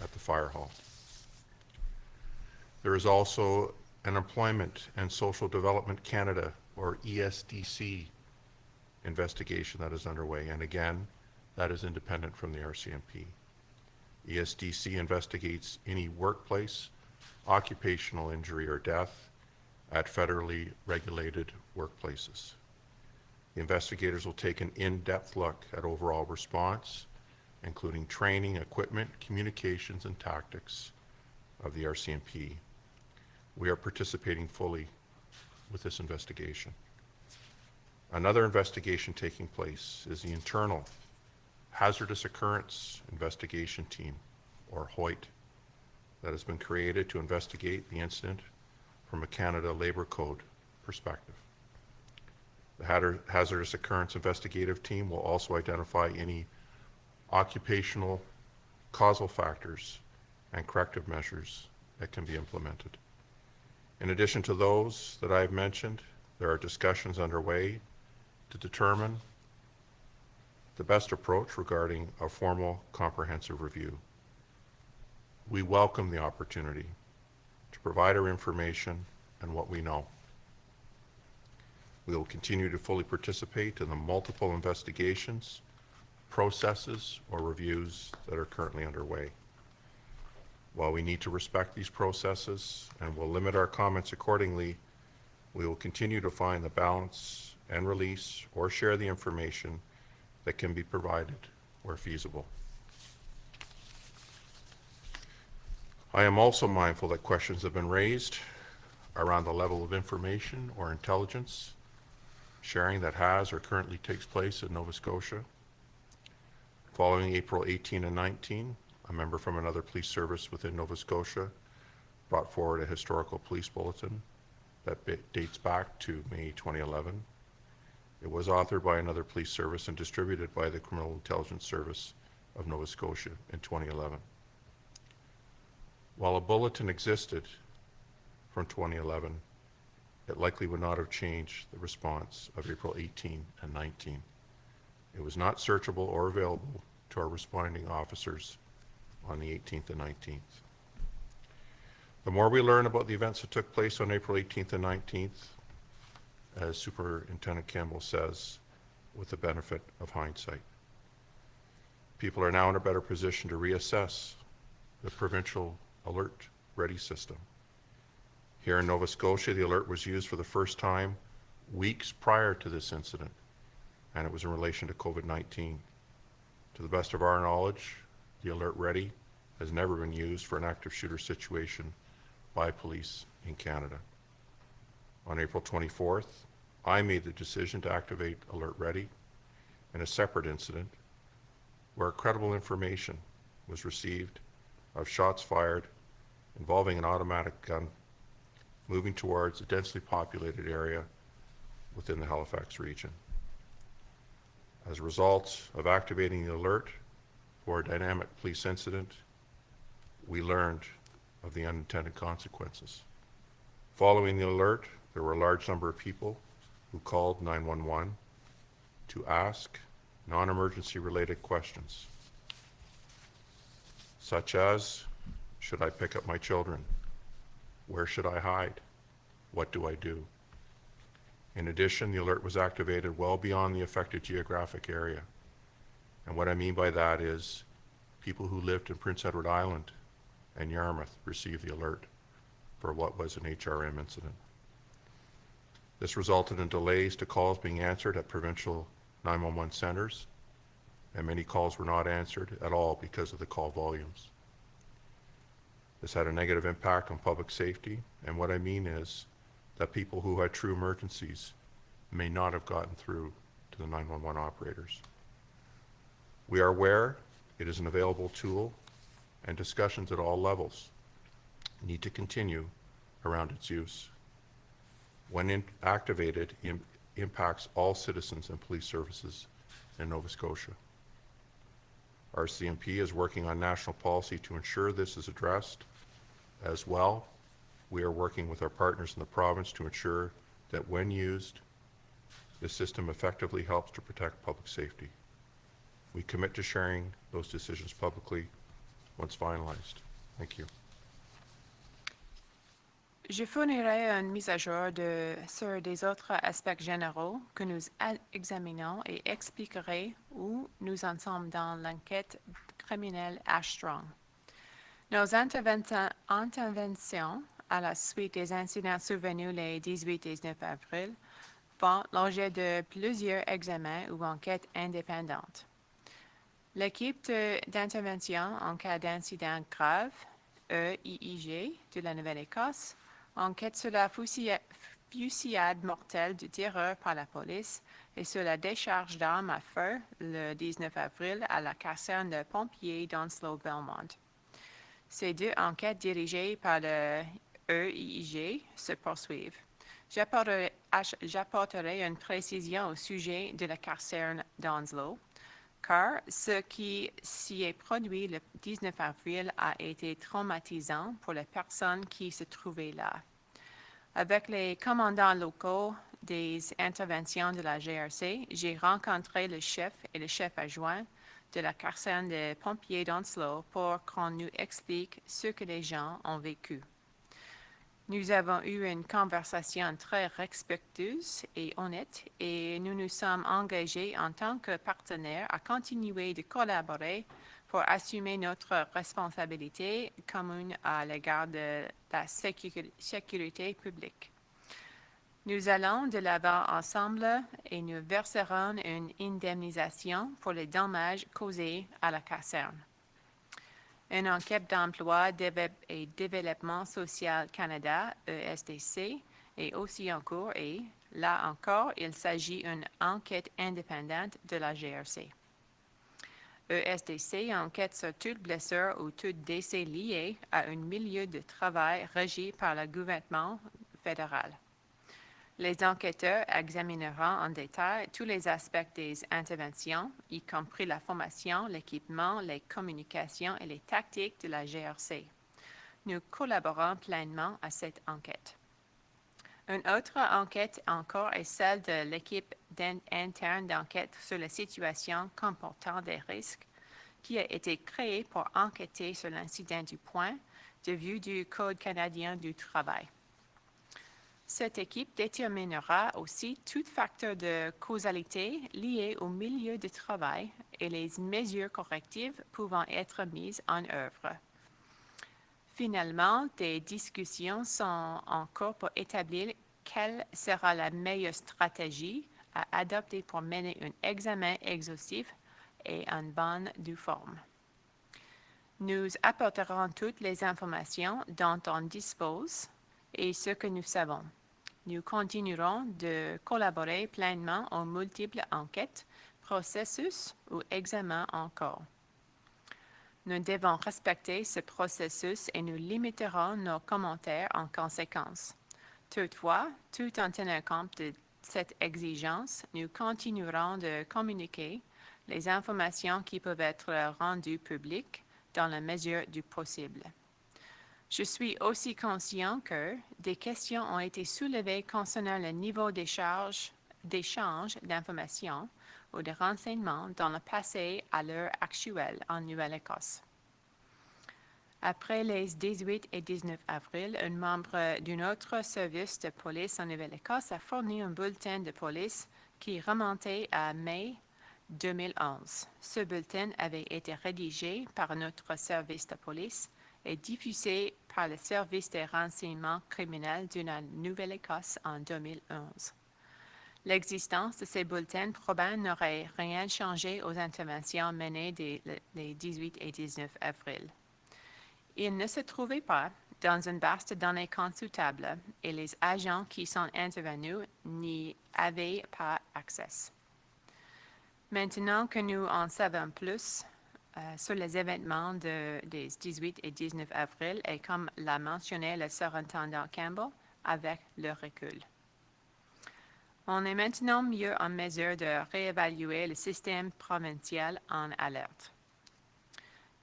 at the fire hall. There is also an Employment and Social Development Canada, or ESDC, investigation that is underway, and again, that is independent from the RCMP. ESDC investigates any workplace, occupational injury or death at federally regulated workplaces. The investigators will take an in-depth look at overall response, including training, equipment, communications, and tactics of the RCMP. We are participating fully with this investigation. Another investigation taking place is the internal Hazardous Occurrence Investigation Team, or HOIT, that has been created to investigate the incident from a Canada Labour Code perspective. The Hazardous Occurrence Investigative Team will also identify any occupational causal factors and corrective measures that can be implemented. In addition to those that I have mentioned, there are discussions underway to determine the best approach regarding a formal comprehensive review. We welcome the opportunity to provide our information and what we know. We will continue to fully participate in the multiple investigations, processes, or reviews that are currently underway. While we need to respect these processes and will limit our comments accordingly, we will continue to find the balance and release or share the information that can be provided where feasible. I am also mindful that questions have been raised around the level of information or intelligence sharing that has or currently takes place in Nova Scotia. Following April 18 and 19, a member from another police service within Nova Scotia brought forward a historical police bulletin that dates back to May 2011. It was authored by another police service and distributed by the Criminal Intelligence Service of Nova Scotia in 2011. While a bulletin existed from 2011, it likely would not have changed the response of April 18 and 19. It was not searchable or available to our responding officers on the 18th and 19th. The more we learn about the events that took place on April 18th and 19th, as Superintendent Campbell says, with the benefit of hindsight, people are now in a better position to reassess the provincial alert ready system. Here in Nova Scotia, the alert was used for the first time weeks prior to this incident, and it was in relation to COVID-19. To the best of our knowledge, the alert ready has never been used for an active shooter situation by police in Canada. On April 24th, I made the decision to activate Alert Ready in a separate incident where credible information was received of shots fired involving an automatic gun moving towards a densely populated area within the Halifax region. As a result of activating the alert for a dynamic police incident, we learned of the unintended consequences. Following the alert, there were a large number of people who called 911 to ask non-emergency related questions, such as, should I pick up my children? Where should I hide? What do I do? In addition, the alert was activated well beyond the affected geographic area. And what I mean by that is people who lived in Prince Edward Island and Yarmouth received the alert for what was an HRM incident. This resulted in delays to calls being answered at provincial 911 centers, and many calls were not answered at all because of the call volumes. This had a negative impact on public safety, and what I mean is that people who had true emergencies may not have gotten through to the 911 operators. We are aware it is an available tool, and discussions at all levels need to continue around its use. When activated, impacts all citizens and police services in Nova Scotia. RCMP is working on national policy to ensure this is addressed. As well, we are working with our partners in the province to ensure that when used, the system effectively helps to protect public safety. We commit to sharing those decisions publicly once finalized. Thank you. Je fournirai une mise à jour sur des autres aspects généraux que nous examinons et expliquerai où nous en sommes dans l'enquête criminelle H-Strong. Nos interventions à la suite des incidents survenus les 18 et 19 avril font l'objet de plusieurs examens ou enquêtes indépendantes. L'équipe d'intervention en cas d'incident grave, EIIG, de la Nouvelle-Écosse, enquête sur la fusillade mortelle du tireur par la police et sur la décharge d'armes à feu le 19 avril à la caserne de pompiers d'Onslow-Belmont. Ces deux enquêtes dirigées par le EIIG se poursuivent. J'apporterai une précision au sujet de la caserne d'Onslow, car ce qui s'y est produit le 19 avril a été traumatisant pour les personnes qui se trouvaient là. Avec les commandants locaux, des interventions de la GRC, j'ai rencontré le chef et le chef adjoint de la caserne des pompiers d'Onslow pour qu'on nous explique ce que les gens ont vécu. Nous avons eu une conversation très respectueuse et honnête et nous nous sommes engagés en tant que partenaires à continuer de collaborer pour assumer notre responsabilité commune à l'égard de la sécurité publique. Nous allons de l'avant ensemble et nous verserons une indemnisation pour les dommages causés à la caserne. Une enquête d'emploi et développement social Canada, ESDC, est aussi en cours et, là encore, il s'agit d'une enquête indépendante de la GRC. ESDC enquête sur toute blessure ou tout décès lié à un milieu de travail régi par le gouvernement fédéral. Les enquêteurs examineront en détail tous les aspects des interventions, y compris la formation, l'équipement, les communications et les tactiques de la GRC. Nous collaborons pleinement à cette enquête. Une autre enquête encore est celle de l'équipe interne d'enquête sur les situations comportant des risques qui a été créée pour enquêter sur l'incident du point de vue du Code canadien du travail. Cette équipe déterminera aussi tout facteur de causalité lié au milieu de travail et les mesures correctives pouvant être mises en œuvre. Finalement, des discussions sont en cours pour établir quelle sera la meilleure stratégie à adopter pour mener un examen exhaustif et en bonne due forme. Nous apporterons toutes les informations dont on dispose et ce que nous savons. Nous continuerons de collaborer pleinement aux multiples enquêtes, processus ou examens en cours. Nous devons respecter ce processus et nous limiterons nos commentaires en conséquence. Toutefois, tout en tenant compte de cette exigence, nous continuerons de communiquer les informations qui peuvent être rendues publiques dans la mesure du possible. Je suis aussi conscient que des questions ont été soulevées concernant le niveau d'échange d'informations ou de renseignements dans le passé à l'heure actuelle en Nouvelle-Écosse. Après les 18 et 19 avril, un membre d'un autre service de police en Nouvelle-Écosse a fourni un bulletin de police qui remontait à mai 2011. Ce bulletin avait été rédigé par notre service de police et diffusé par le service des renseignements criminels de la Nouvelle-Écosse en 2011. L'existence de ces bulletins probants n'aurait rien changé aux interventions menées les 18 et 19 avril. Ils ne se trouvaient pas dans une base de données consultable et les agents qui sont intervenus n'y avaient pas accès. Maintenant que nous en savons plus sur les événements des 18 et 19 avril et comme l'a mentionné le surintendant Campbell, avec le recul. On est maintenant mieux en mesure de réévaluer le système provincial en alerte.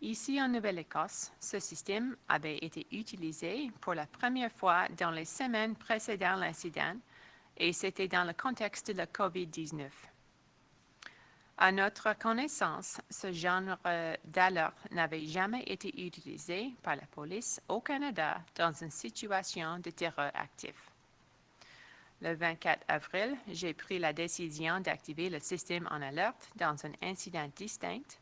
Ici en Nouvelle-Écosse, ce système avait été utilisé pour la première fois dans les semaines précédant l'incident et c'était dans le contexte de la COVID-19. À notre connaissance, ce genre d'alerte n'avait jamais été utilisé par la police au Canada dans une situation de terreur actif. Le 24 avril, j'ai pris la décision d'activer le système en alerte dans un incident distinct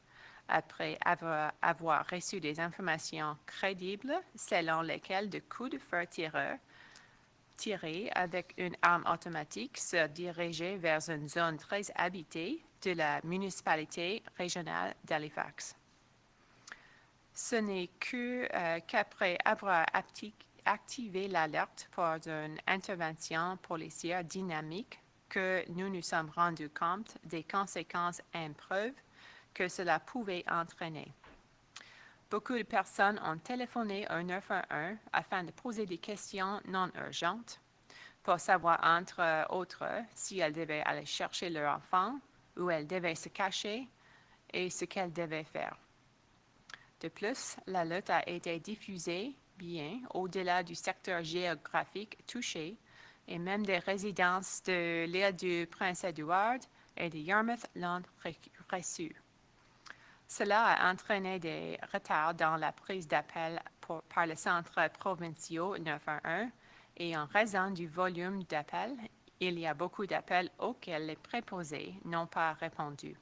après avoir reçu des informations crédibles selon lesquelles de coups de feu tirés avec une arme automatique se dirigeaient vers une zone très habitée de la municipalité régionale d'Halifax. Ce n'est qu'après avoir activé l'alerte pour une intervention policière dynamique que nous nous sommes rendus compte des conséquences impreuves que cela pouvait entraîner. Beaucoup de personnes ont téléphoné au 911 afin de poser des questions non urgentes pour savoir, entre autres, si elles devaient aller chercher leur enfant, où elles devaient se cacher et ce qu'elles devaient faire. De plus, l'alerte a été diffusée bien au-delà du secteur géographique touché et même des résidences de l'île du Prince-Édouard et de Yarmouth l'ont reçu. Cela a entraîné des retards dans la prise d'appel par le centre provincial 911 et en raison du volume d'appels, il y a beaucoup d'appels auxquels les préposés n'ont pas répondu.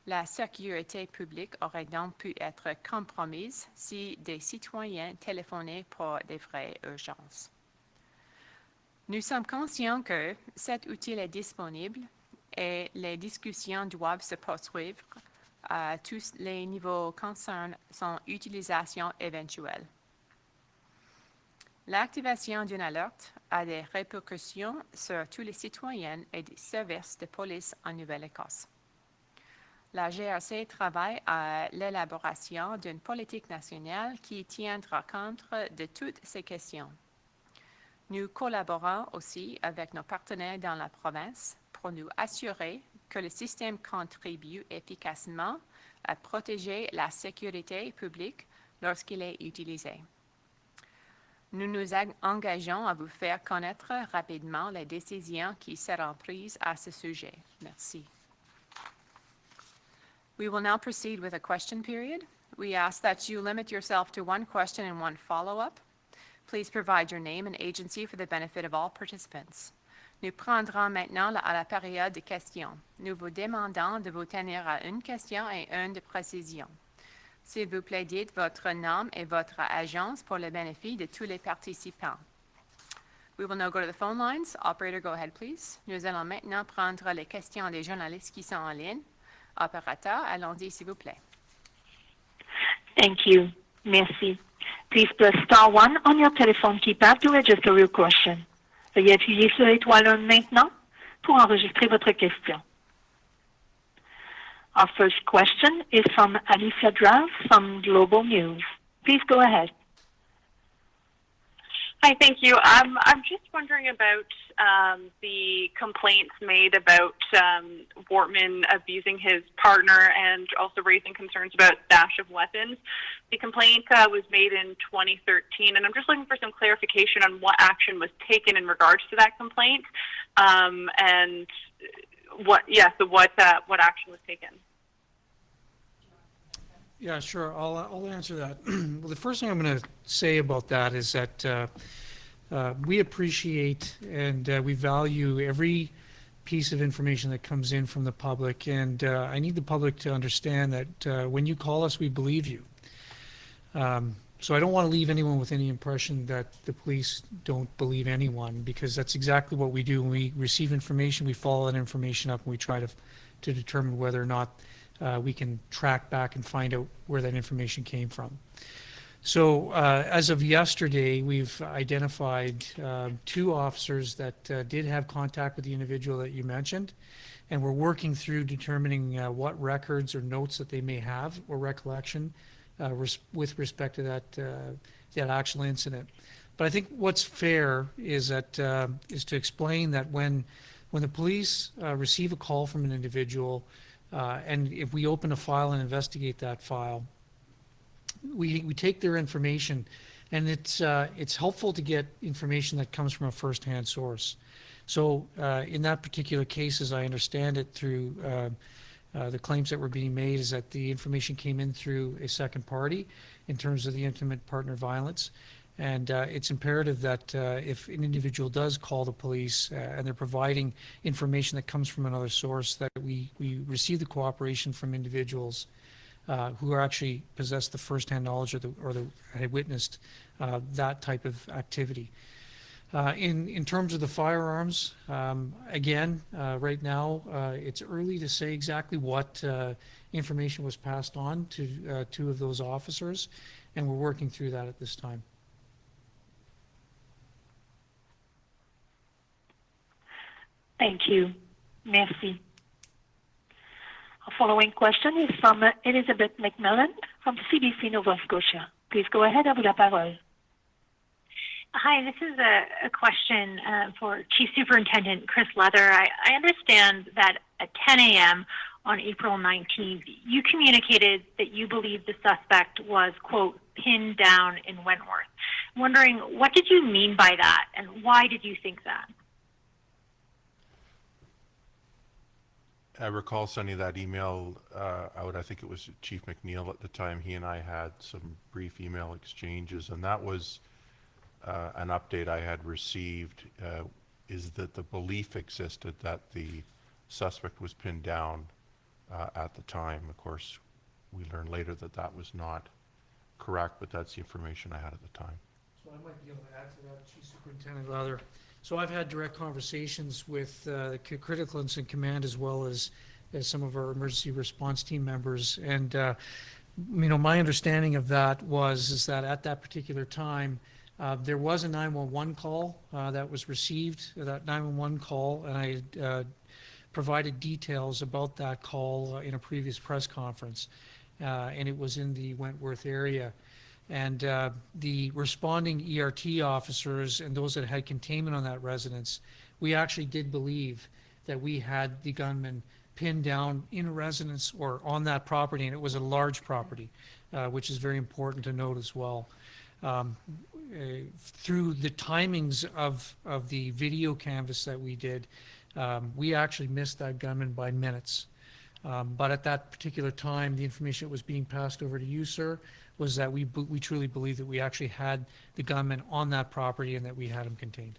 La sécurité publique aurait donc pu être compromise si des citoyens téléphonaient pour des vraies urgences. Nous sommes conscients que cet outil est disponible et les discussions doivent se poursuivre à tous les niveaux concernant son utilisation éventuelle. L'activation d'une alerte a des répercussions sur tous les citoyens et des services de police en Nouvelle-Écosse. La GRC travaille à l'élaboration d'une politique nationale qui tiendra compte de toutes ces questions. Nous collaborons aussi avec nos partenaires dans la province pour nous assurer que le système contribue efficacement à protéger la sécurité publique lorsqu'il est utilisé. Nous nous engageons à vous faire connaître rapidement les décisions qui seront prises à ce sujet. Merci. We will now proceed with a question period. We ask that you limit yourself to one question and one follow-up. Please provide your name and agency for the benefit of all participants. Nous prendrons maintenant la période de questions. Nous vous demandons de vous tenir à une question et une de précision. S'il vous plaît, dites votre nom et votre agence pour le bénéfice de tous les participants. We will now go to the phone lines. Operator, go ahead, please. Nous allons maintenant prendre les questions des journalistes qui sont en ligne. Opérateur, allons-y, s'il vous plaît. Thank you. Merci. Please press star 1 on your telephone keypad to register your question. Veuillez appuyer sur l'étoile 1 maintenant pour enregistrer votre question. Our first question is from Alicia Drav from Global News. Please go ahead. Hi, thank you. I'm just wondering about the complaints made about Wortman abusing his partner and also raising concerns about stash of weapons. The complaint was made in 2013, and I'm just looking for some clarification on what action was taken in regards to that complaint, and what action was taken. Yeah, sure. I'll answer that. Well, the first thing I'm going to say about that is that we appreciate and we value every piece of information that comes in from the public, and I need the public to understand that when you call us, we believe you. So I don't want to leave anyone with any impression that the police don't believe anyone, because that's exactly what we do. When we receive information, we follow that information up, and we try to determine whether or not we can track back and find out where that information came from. So as of yesterday, we've identified 2 officers that did have contact with the individual that you mentioned, and we're working through determining what records or notes that they may have or recollection with respect to that actual incident. But I think what's fair is to explain that when the police receive a call from an individual, and if we open a file and investigate that file, we take their information, and it's helpful to get information that comes from a first-hand source. So in that particular case, as I understand it, through the claims that were being made, is that the information came in through a second party in terms of the intimate partner violence. And it's imperative that if an individual does call the police and they're providing information that comes from another source, that we receive the cooperation from individuals who are actually possess the first-hand knowledge or had witnessed that type of activity. In terms of the firearms, again, right now it's early to say exactly what information was passed on to 2 of those officers, and we're working through that at this time. Thank you. Merci. Our following question is from Elizabeth McMillan from CBC Nova Scotia. Please go ahead, à vous la parole. Hi, this is a question for Chief Superintendent Chris Leather. I understand that at 10 a.m. on April 19th, you communicated that you believed the suspect was, quote, pinned down in Wentworth. Wondering, what did you mean by that, and why did you think that? I recall sending that email out. I think it was Chief McNeil at the time. He and I had some brief email exchanges, and that was an update I had received, is that the belief existed that the suspect was pinned down at the time. Of course, we learned later that that was not correct, but that's the information I had at the time. So I might be able to add to that, Chief Superintendent Leather. So I've had direct conversations with the critical incident command as well as some of our emergency response team members. And, my understanding of that is that at that particular time, there was a 911 call that was received, that 911 call, and I provided details about that call in a previous press conference. And it was in the Wentworth area. And the responding ERT officers and those that had containment on that residence, we actually did believe that we had the gunman pinned down in a residence or on that property, and it was a large property, which is very important to note as well. Through the timings of the video canvas that we did, we actually missed that gunman by minutes. But at that particular time, the information that was being passed over to you, sir, was that we truly believe that we actually had the gunman on that property and that we had him contained.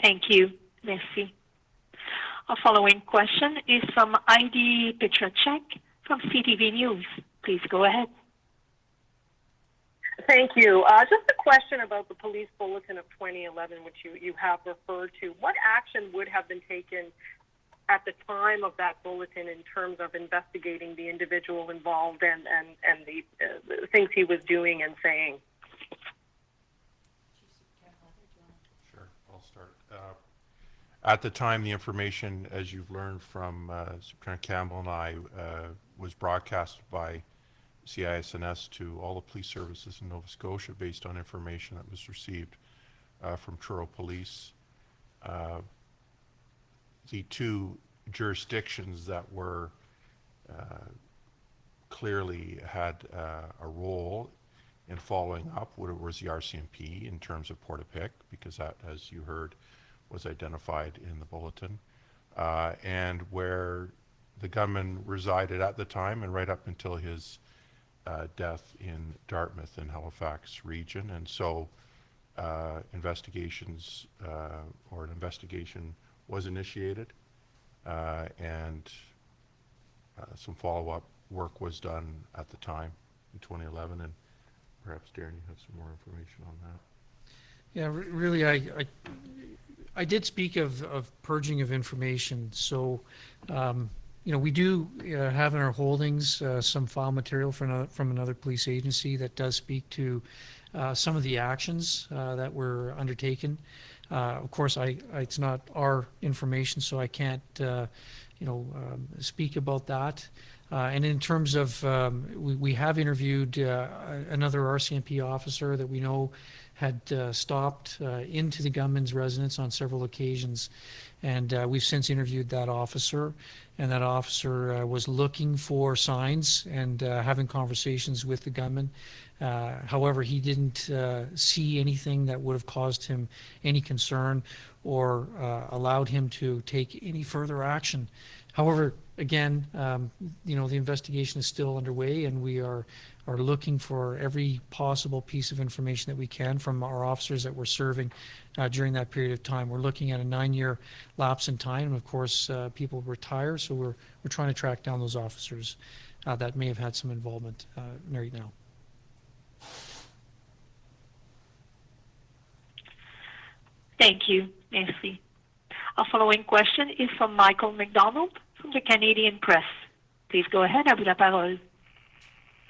Thank you. Merci. Our following question is from Heidi Petracek from CTV News. Please go ahead. Thank you. Just a question about the police bulletin of 2011, which you have referred to. What action would have been taken at the time of that bulletin in terms of investigating the individual involved and the things he was doing and saying? Sure, I'll start. At the time, the information, as you've learned from Superintendent Campbell and I, was broadcast by CISNS to all the police services in Nova Scotia based on information that was received from Truro Police. The two jurisdictions that were clearly had a role in following up was the RCMP in terms of Portapique, because that, as you heard, was identified in the bulletin, and where the gunman resided at the time and right up until his death in Dartmouth in Halifax region. And so an investigation was initiated, and some follow-up work was done at the time in 2011, and perhaps Darren, you have some more information on that. Yeah, really, I did speak of purging of information. So, we do have in our holdings some file material from another police agency that does speak to some of the actions that were undertaken. Of course, it's not our information, so I can't, speak about that. And in terms of, we have interviewed another RCMP officer that we know had stopped into the gunman's residence on several occasions. And we've since interviewed that officer, and that officer was looking for signs and having conversations with the gunman. However, he didn't see anything that would have caused him any concern or allowed him to take any further action. However, again, the investigation is still underway, and we are looking for every possible piece of information that we can from our officers that were serving during that period of time. We're looking at a 9-year lapse in time, and of course, people retire, so we're trying to track down those officers that may have had some involvement right now. Thank you, Nancy. Our following question is from Michael McDonald from the Canadian Press. Please go ahead. À vous la parole.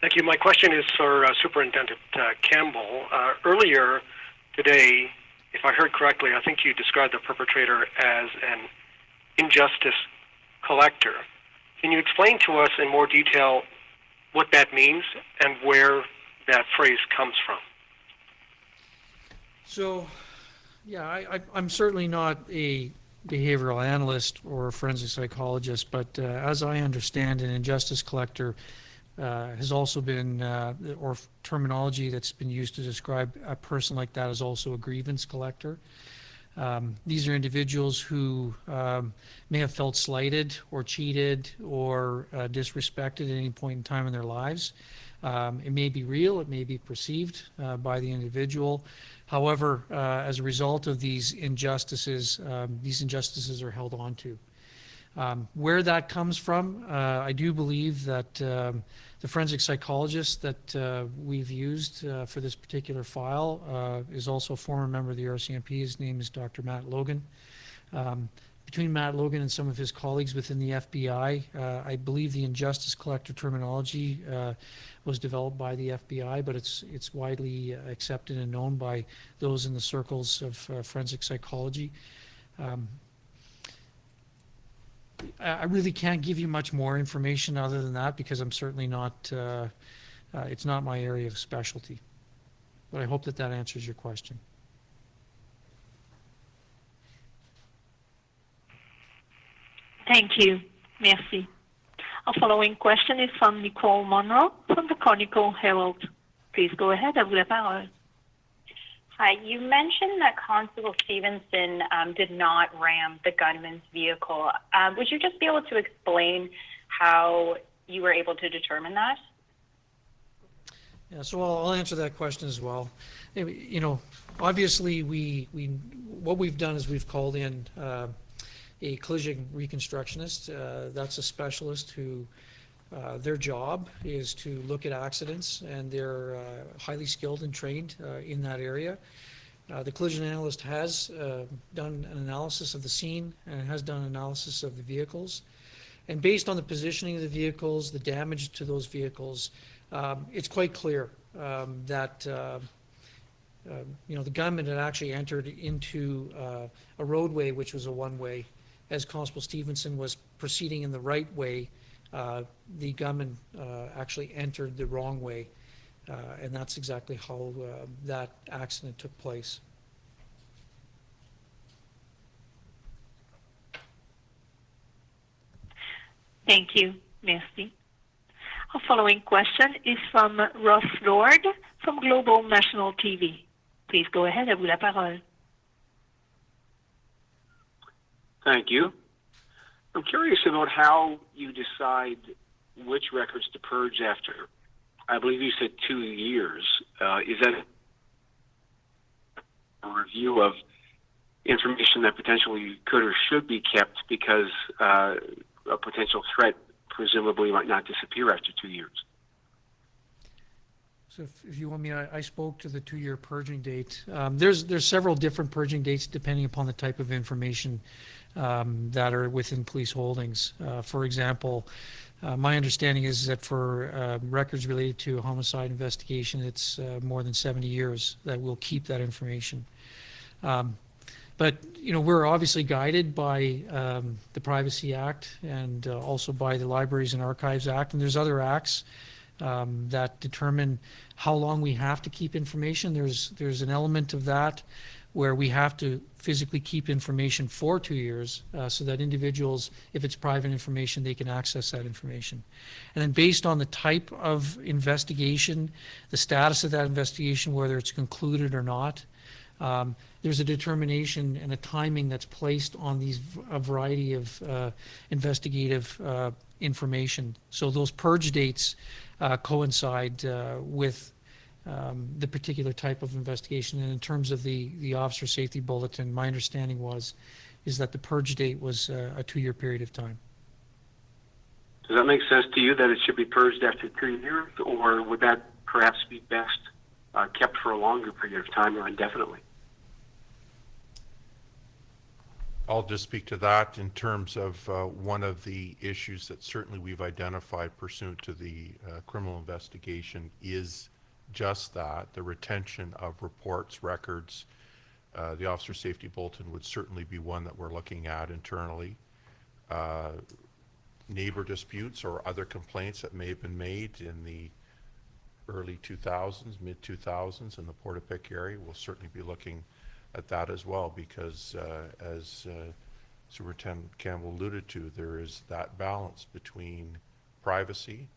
Thank you. My question is for Superintendent Campbell. Earlier today, if I heard correctly, I think you described the perpetrator as an injustice collector. Can you explain to us in more detail what that means and where that phrase comes from? So, yeah, I'm certainly not a behavioral analyst or a forensic psychologist, but as I understand, an injustice collector has also been, or terminology that's been used to describe a person like that is also a grievance collector. These are individuals who may have felt slighted or cheated or disrespected at any point in time in their lives. It may be real, it may be perceived by the individual. However, as a result of these injustices are held on to. Where that comes from, I do believe that the forensic psychologist that we've used for this particular file is also a former member of the RCMP. His name is Dr. Matt Logan. Between Matt Logan and some of his colleagues within the FBI, I believe the injustice collector terminology was developed by the FBI, but it's widely accepted and known by those in the circles of forensic psychology. I really can't give you much more information other than that because I'm certainly not, it's not my area of specialty. But I hope that that answers your question. Thank you. Merci. Our following question is from Nicole Monroe from the Chronicle Herald. Please go ahead. À vous la parole. Hi. You mentioned that Constable Stevenson did not ram the gunman's vehicle. Would you just be able to explain how you were able to determine that? Yeah, so I'll answer that question as well. You know, obviously, what we've done is we've called in a collision reconstructionist. That's a specialist who their job is to look at accidents, and they're highly skilled and trained in that area. The collision analyst has done an analysis of the scene and has done an analysis of the vehicles. And based on the positioning of the vehicles, the damage to those vehicles, it's quite clear that you know, the gunman had actually entered into a roadway which was a one-way. As Constable Stevenson was proceeding in the right way, the gunman actually entered the wrong way, and that's exactly how that accident took place. Thank you. Merci. Our following question is from Ross Lord from Global National TV. Please go ahead. À vous la parole. Thank you. I'm curious about how you decide which records to purge after. I believe you said 2 years. Is that a review of information that potentially could or should be kept because a potential threat presumably might not disappear after 2 years? So if you want me, I spoke to the 2-year purging date. There's several different purging dates depending upon the type of information that are within police holdings. For example, my understanding is that for records related to a homicide investigation, it's more than 70 years that we'll keep that information. But you know, we're obviously guided by the Privacy Act and also by the Libraries and Archives Act, and there's other acts that determine how long we have to keep information. There's an element of that where we have to physically keep information for 2 years so that individuals, if it's private information, they can access that information. And then based on the type of investigation, the status of that investigation, whether it's concluded or not, there's a determination and a timing that's placed on these a variety of investigative information. So those purge dates coincide with the particular type of investigation. And in terms of the officer safety bulletin, my understanding is that the purge date was a 2-year period of time. Does that make sense to you that it should be purged after 2 years, or would that perhaps be best kept for a longer period of time or indefinitely? I'll just speak to that in terms of one of the issues that certainly we've identified pursuant to the criminal investigation is just that, the retention of reports, records. The officer safety bulletin would certainly be one that we're looking at internally. Neighbor disputes or other complaints that may have been made in the early 2000s, mid 2000s in the Portapique area, we'll certainly be looking at that as well, because as Superintendent Campbell alluded to, there is that balance between privacy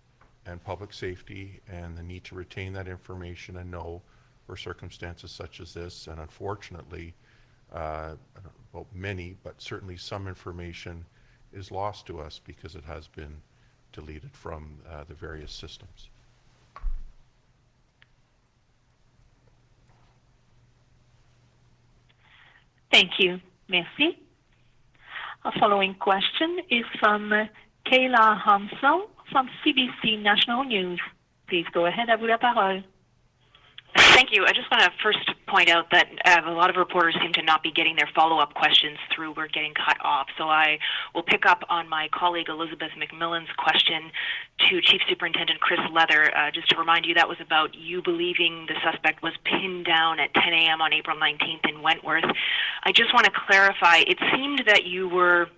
and public safety and the need to retain that information and know for circumstances such as this. And unfortunately, I don't know about many, but certainly some information is lost to us because it has been deleted from the various systems. Thank you. Merci. Our following question is from Kayla Hansel from CBC National News. Please go ahead. À vous la parole. Thank you. I just want to first point out that a lot of reporters seem to not be getting their follow-up questions through. We're getting cut off. So I will pick up on my colleague Elizabeth McMillan's question to Chief Superintendent Chris Leather. Just to remind you, that was about you believing the suspect was pinned down at 10 a.m. on April 19th in Wentworth. I just want to clarify, it seemed that you were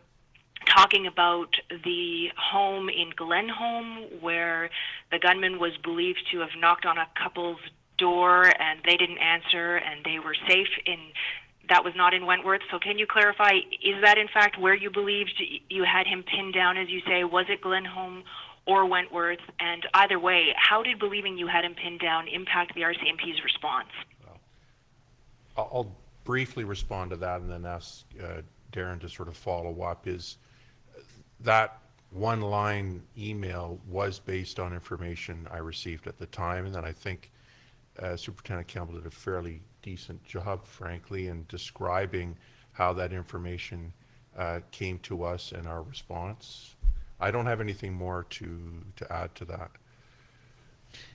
talking about the home in Glenholm where the gunman was believed to have knocked on a couple's door and they didn't answer and they were safe in that was not in Wentworth. So can you clarify, is that in fact where you believed you had him pinned down, as you say? Was it Glenholm or Wentworth? And either way, how did believing you had him pinned down impact the RCMP's response? Well, I'll briefly respond to that and then ask Darren to sort of follow up. Is that one-line email was based on information I received at the time, and then I think Superintendent Campbell did a fairly decent job, frankly, in describing how that information came to us and our response. I don't have anything more to add to that.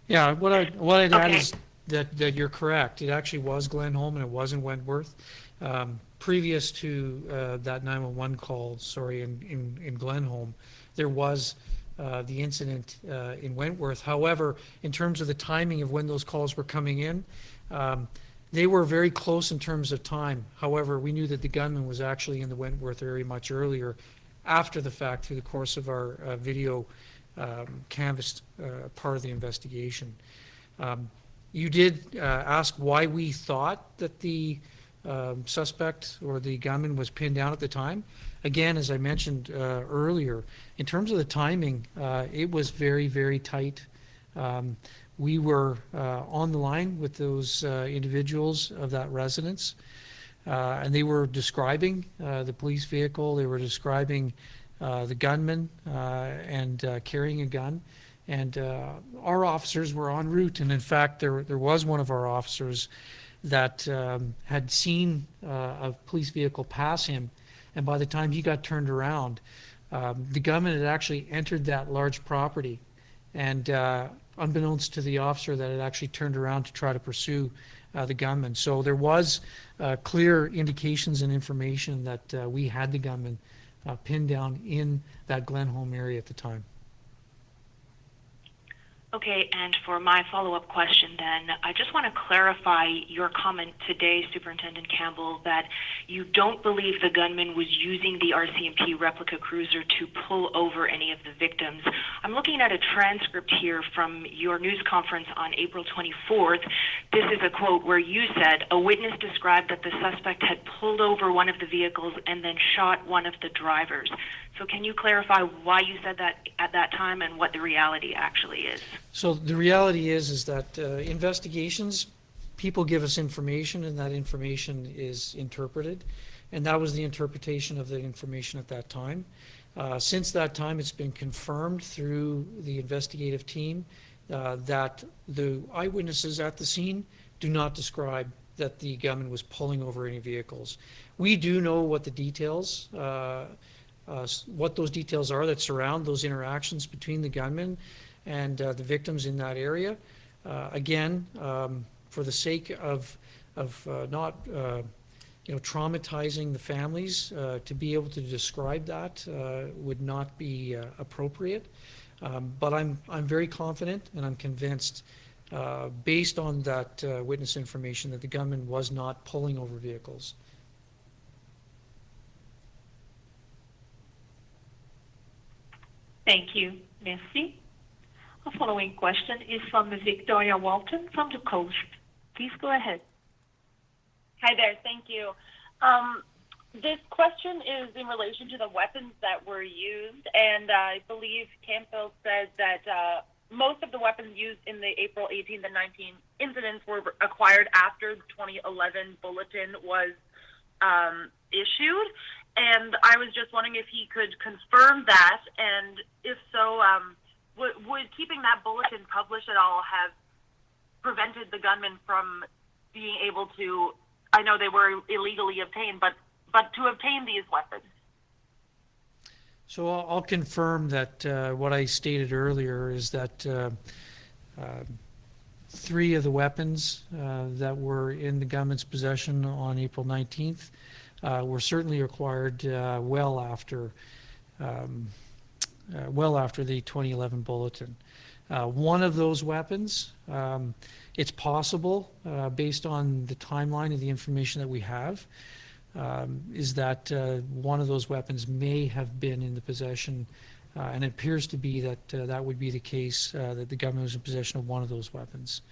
Yeah, what I'd add is that you're correct. It actually was Glenholm and it wasn't Wentworth. Previous to that 911 call, in Glenholm, there was the incident in Wentworth. However, in terms of the timing of when those calls were coming in, they were very close in terms of time. However, we knew that the gunman was actually in the Wentworth area much earlier, after the fact, through the course of our video canvassed part of the investigation. You did ask why we thought that the suspect or the gunman was pinned down at the time. Again, as I mentioned earlier, in terms of the timing, it was very, very tight. We were on the line with those individuals of that residence, and they were describing the police vehicle. They were describing the gunman and carrying a gun. And our officers were en route, and in fact, there was one of our officers that had seen a police vehicle pass him, and by the time he got turned around, the gunman had actually entered that large property, and unbeknownst to the officer, that had actually turned around to try to pursue the gunman. So there was clear indications and information that we had the gunman pinned down in that Glenholm area at the time. Okay, and for my follow-up question then, I just want to clarify your comment today, Superintendent Campbell, that you don't believe the gunman was using the RCMP replica cruiser to pull over any of the victims. I'm looking at a transcript here from your news conference on April 24th. This is a quote where you said, a witness described that the suspect had pulled over one of the vehicles and then shot one of the drivers. So can you clarify why you said that at that time and what the reality actually is? So the reality is that investigations, people give us information and that information is interpreted, and that was the interpretation of the information at that time. Since that time, it's been confirmed through the investigative team that the eyewitnesses at the scene do not describe that the gunman was pulling over any vehicles. We do know what the details what those details are that surround those interactions between the gunman and the victims in that area. Again, for the sake of not traumatizing the families, to be able to describe that would not be appropriate. But I'm very confident and I'm convinced, based on that witness information, that the gunman was not pulling over vehicles. Thank you. Merci. Our following question is from Victoria Walton from the Coast. Please go ahead. Hi there. Thank you. This question is in relation to the weapons that were used, and I believe Campbell said that most of the weapons used in the April 18th and 19th incidents were acquired after the 2011 bulletin was issued. And I was just wondering if he could confirm that, and if so, would keeping that bulletin published at all have prevented the gunman from being able to, I know they were illegally obtained, but to obtain these weapons? So I'll confirm that what I stated earlier is that 3 of the weapons that were in the gunman's possession on April 19th were certainly acquired well after the 2011 bulletin. One of those weapons, it's possible, based on the timeline of the information that we have, is that one of those weapons may have been in the possession, and it appears to be that that would be the case, that the gunman was in possession of one of those weapons.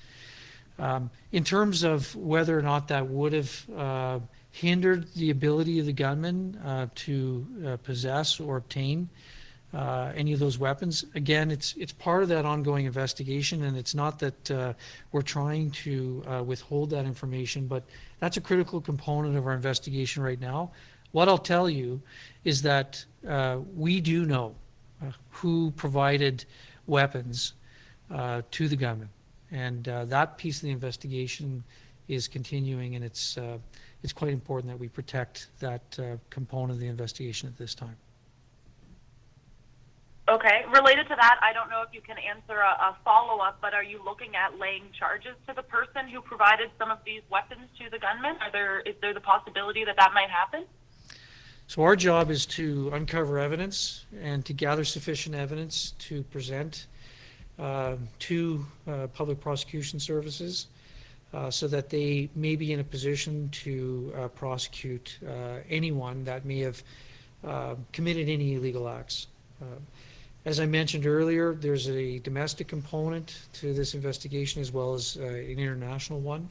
In terms of whether or not that would have hindered the ability of the gunman to possess or obtain any of those weapons, again, it's part of that ongoing investigation, and it's not that we're trying to withhold that information, but that's a critical component of our investigation right now. What I'll tell you is that we do know who provided weapons to the gunman, and that piece of the investigation is continuing, and it's quite important that we protect that component of the investigation at this time. Okay. Related to that, I don't know if you can answer a follow-up, but are you looking at laying charges to the person who provided some of these weapons to the gunman? Is there the possibility that that might happen? So our job is to uncover evidence and to gather sufficient evidence to present to public prosecution services so that they may be in a position to prosecute anyone that may have committed any illegal acts. As I mentioned earlier, there's a domestic component to this investigation as well as an international one.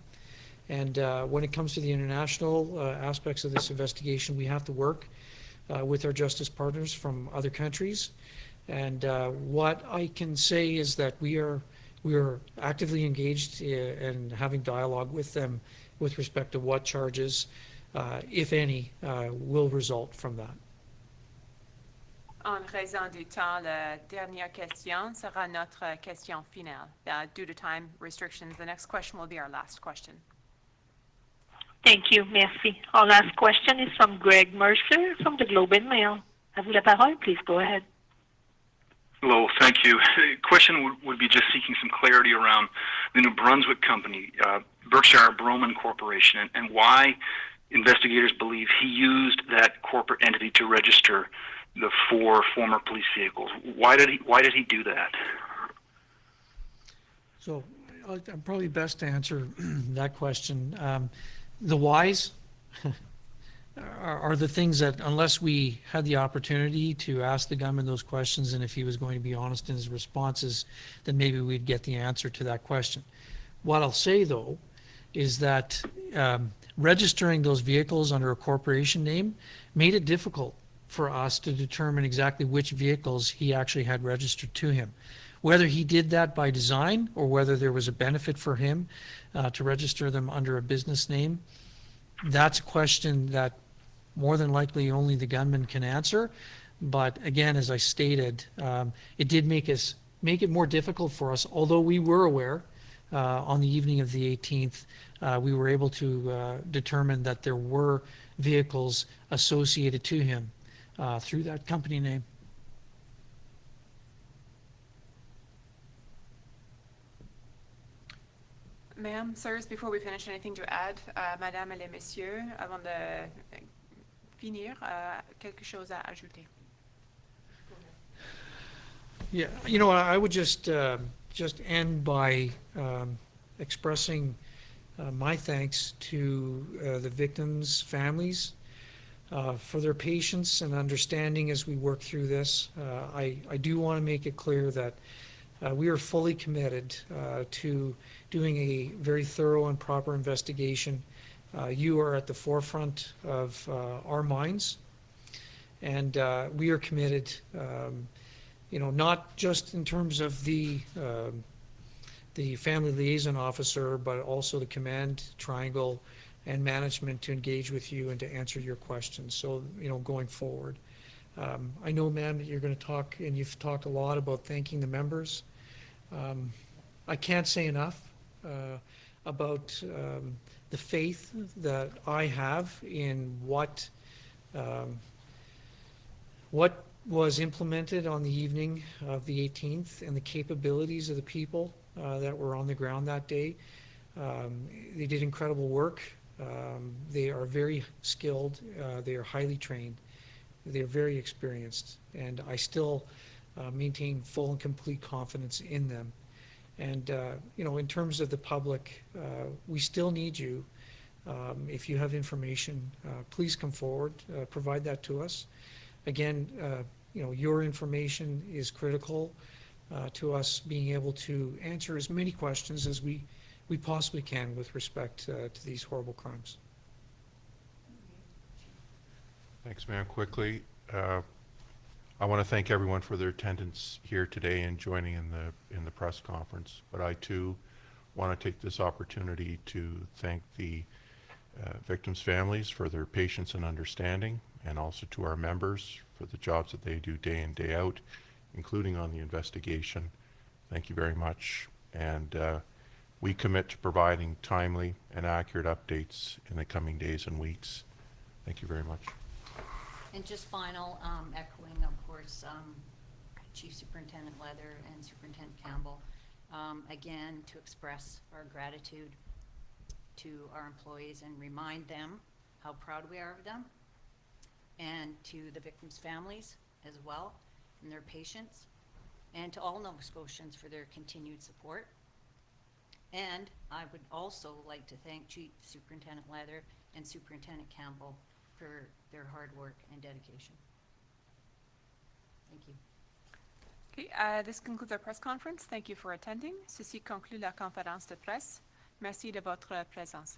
And when it comes to the international aspects of this investigation, we have to work with our justice partners from other countries. And what I can say is that we are actively engaged in having dialogue with them with respect to what charges, if any, will result from that. En raison du temps, la dernière question sera notre question finale. Due to time restrictions, the next question will be our last question. Thank you. Merci. Our last question is from Greg Mercer from the Globe and Mail. À vous la parole. Please go ahead. Hello, thank you. The question would be just seeking some clarity around the New Brunswick company, Berkshire Broman Corporation, and why investigators believe he used that corporate entity to register the 4 former police vehicles. Why did he do that? So I'm probably best to answer that question. The whys are the things that, unless we had the opportunity to ask the gunman those questions, and if he was going to be honest in his responses, then maybe we'd get the answer to that question. What I'll say, though, is that registering those vehicles under a corporation name made it difficult for us to determine exactly which vehicles he actually had registered to him. Whether he did that by design or whether there was a benefit for him to register them under a business name, that's a question that more than likely only the gunman can answer. But again, as I stated, it did make it more difficult for us, although we were aware on the evening of the 18th, we were able to determine that there were vehicles associated to him through that company name. Ma'am, sirs, before we finish, anything to add? Madame et les messieurs, avant de finir, quelque chose à ajouter? Yeah, you know, I would just end by expressing my thanks to the victims' families for their patience and understanding as we work through this. I do want to make it clear that we are fully committed to doing a very thorough and proper investigation You are at the forefront of our minds, and we are committed, not just in terms of the family liaison officer, but also the command triangle and management to engage with you and to answer your questions. So, going forward. I know, ma'am, that you're going to talk, and you've talked a lot about thanking the members. I can't say enough about the faith that I have in what was implemented on the evening of the 18th and the capabilities of the people that were on the ground that day. They did incredible work. They are very skilled. They are highly trained. They're very experienced, and I still maintain full and complete confidence in them. And, in terms of the public, we still need you. If you have information, please come forward, provide that to us. Again, your information is critical to us being able to answer as many questions as we possibly can with respect to these horrible crimes. Thanks, ma'am. Quickly, I want to thank everyone for their attendance here today and joining in the press conference. But I too want to take this opportunity to thank the victims' families for their patience and understanding, and also to our members for the jobs that they do day in, day out, including on the investigation. Thank you very much. And we commit to providing timely and accurate updates in the coming days and weeks. Thank you very much. And just final, echoing, of course, Chief Superintendent Leather and Superintendent Campbell, again, to express our gratitude to our employees and remind them how proud we are of them, and to the victims' families as well, and their patience, and to all Nova Scotians for their continued support. And I would also like to thank Chief Superintendent Leather and Superintendent Campbell for their hard work and dedication. Thank you. Okay, this concludes our press conference. Thank you for attending. Ceci conclut la conférence de presse. Merci de votre présence.